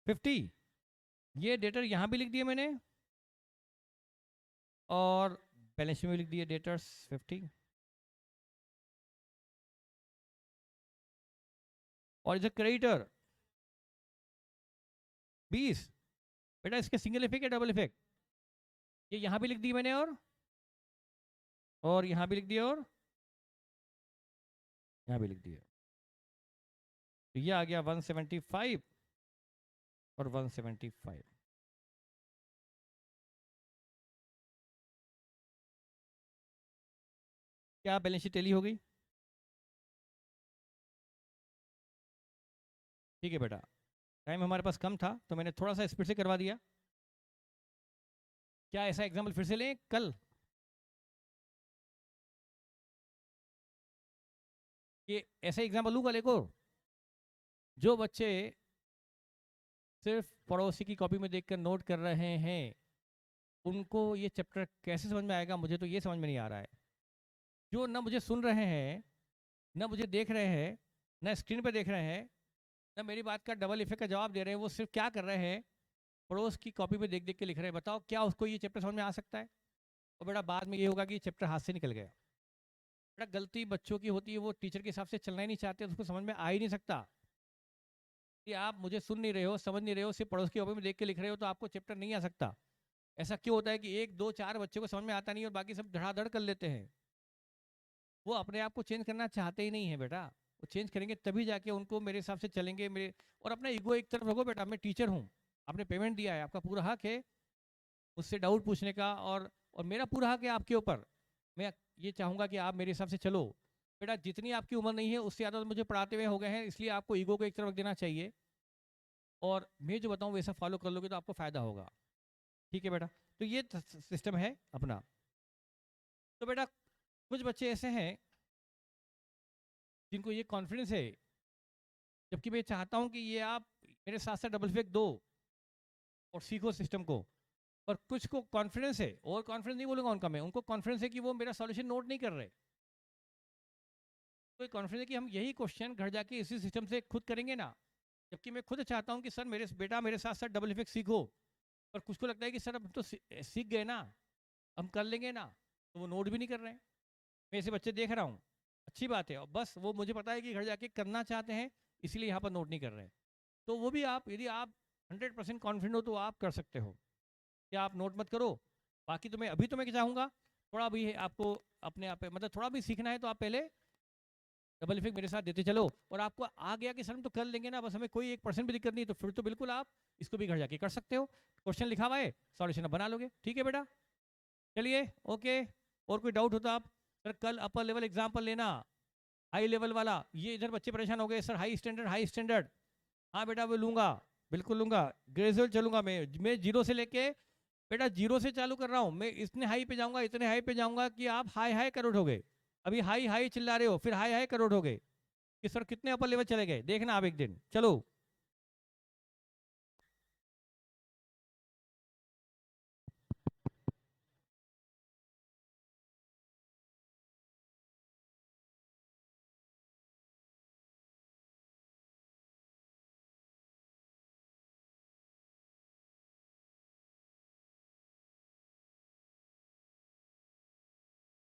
[SPEAKER 1] 50। ये डेटर यहां भी लिख दिया मैंने और बैलेंस शीट में लिख दिया डेटर्स 50। और इधर क्रेडिटर 20। बेटा इसके सिंगल इफेक्ट या डबल इफेक्ट? ये यहां भी लिख दी मैंने और यहां भी लिख दिया और यहां भी लिख दिया। तो ये आ गया 175 और 175। क्या बैलेंस शीट टैली हो गई? ठीक है बेटा, टाइम हमारे पास कम था तो मैंने थोड़ा सा स्पीड से करवा दिया। क्या ऐसा एग्जाम्पल फिर से लें कल? ये ऐसा एग्जाम्पल लूँ कल एक और? जो बच्चे सिर्फ पड़ोसी की कॉपी में देखकर नोट कर रहे हैं उनको ये चैप्टर कैसे समझ में आएगा? मुझे तो ये समझ में नहीं आ रहा है। जो ना मुझे सुन रहे हैं, ना मुझे देख रहे हैं, ना स्क्रीन पे देख रहे हैं, ना मेरी बात का डबल इफेक्ट का जवाब दे रहे हैं, वो सिर्फ क्या कर रहे हैं? पड़ोस की कॉपी में देख देख के लिख रहे हैं। बताओ क्या उसको ये चैप्टर समझ में आ सकता है? और बेटा बाद में ये होगा कि चैप्टर हाथ से निकल गया। बेटा गलती बच्चों की होती है, वो टीचर के हिसाब से चलना ही नहीं चाहते, तो उसको समझ में आ ही नहीं सकता। कि आप मुझे सुन नहीं रहे हो, समझ नहीं रहे हो, सिर्फ पड़ोस की कॉपी में देख के लिख रहे हो तो आपको चैप्टर नहीं आ सकता। ऐसा क्यों होता है कि 1 2 4 बच्चों को समझ में आता नहीं और बाकी सब धड़ाधड़ कर लेते हैं? वो अपने आप को चेंज करना चाहते ही नहीं है बेटा। वो चेंज करेंगे तभी जाके उनको मेरे हिसाब से चलेंगे। मेरे और अपना ईगो एक तरफ रखो बेटा, मैं टीचर हूँ, आपने पेमेंट दिया है, आपका पूरा हक है मुझसे डाउट पूछने का और मेरा पूरा हक है आपके ऊपर। मैं ये चाहूँगा कि आप मेरे हिसाब से चलो। बेटा जितनी आपकी उम्र नहीं है उससे ज़्यादा तो मुझे पढ़ाते हुए हो गए हैं, इसलिए आपको ईगो को एक तरफ रख देना चाहिए और मैं जो बताऊँ वैसा फॉलो कर लोगे तो आपको फ़ायदा होगा। ठीक है बेटा, तो ये सिस्टम है अपना। तो बेटा कुछ बच्चे ऐसे हैं जिनको ये कॉन्फिडेंस है, जबकि मैं चाहता हूँ कि ये आप मेरे साथ साथ डबल फेक दो और सीखो सिस्टम को। और कुछ को कॉन्फिडेंस है, और कॉन्फिडेंस नहीं बोलूँगा उनका मैं, उनको कॉन्फिडेंस है कि वो मेरा सॉल्यूशन नोट नहीं कर रहे। तो कॉन्फिडेंस है कि हम यही क्वेश्चन घर जाके इसी सिस्टम से खुद करेंगे ना। जबकि मैं खुद चाहता हूँ कि सर मेरे बेटा मेरे साथ साथ डबल इफेक्ट सीखो, पर कुछ को लगता है कि सर अब तो सीख गए ना, हम कर लेंगे ना, तो वो नोट भी नहीं कर रहे हैं। मैं ऐसे बच्चे देख रहा हूँ, अच्छी बात है, और बस वो मुझे पता है कि घर जाके करना चाहते हैं इसीलिए यहाँ पर नोट नहीं कर रहे हैं। तो वो भी आप, यदि आप 100% कॉन्फिडेंट हो तो आप कर सकते हो कि आप नोट मत करो। बाकी तो मैं अभी तो मैं चाहूँगा थोड़ा भी आपको अपने आप मतलब थोड़ा भी सीखना है तो आप पहले डबल इफेक्ट मेरे साथ देते चलो, और आपको आ गया कि सर हम तो कर लेंगे ना, बस हमें कोई 1% भी दिक्कत नहीं, तो फिर तो बिल्कुल आप इसको भी घर जाके कर सकते हो। क्वेश्चन लिखा हुआ है, सॉल्यूशन बना लोगे। ठीक है बेटा, चलिए ओके। और कोई डाउट होता आप सर कल अपर लेवल एग्जाम्पल लेना, हाई लेवल वाला। ये इधर बच्चे परेशान हो गए sir high standard high standard. हाँ बेटा वो लूंगा, बिल्कुल लूंगा, ग्रेजुएट चलूंगा मैं जीरो से लेके बेटा जीरो से चालू कर रहा हूँ मैं, इतने हाई पे जाऊंगा इतने हाई पे जाऊंगा कि आप हाई हाई करोड़ हो गए। अभी हाई हाई चिल्ला रहे हो, फिर हाई हाई करोड़ हो गए कि सर कितने अपर लेवल चले गए, देखना आप एक दिन। चलो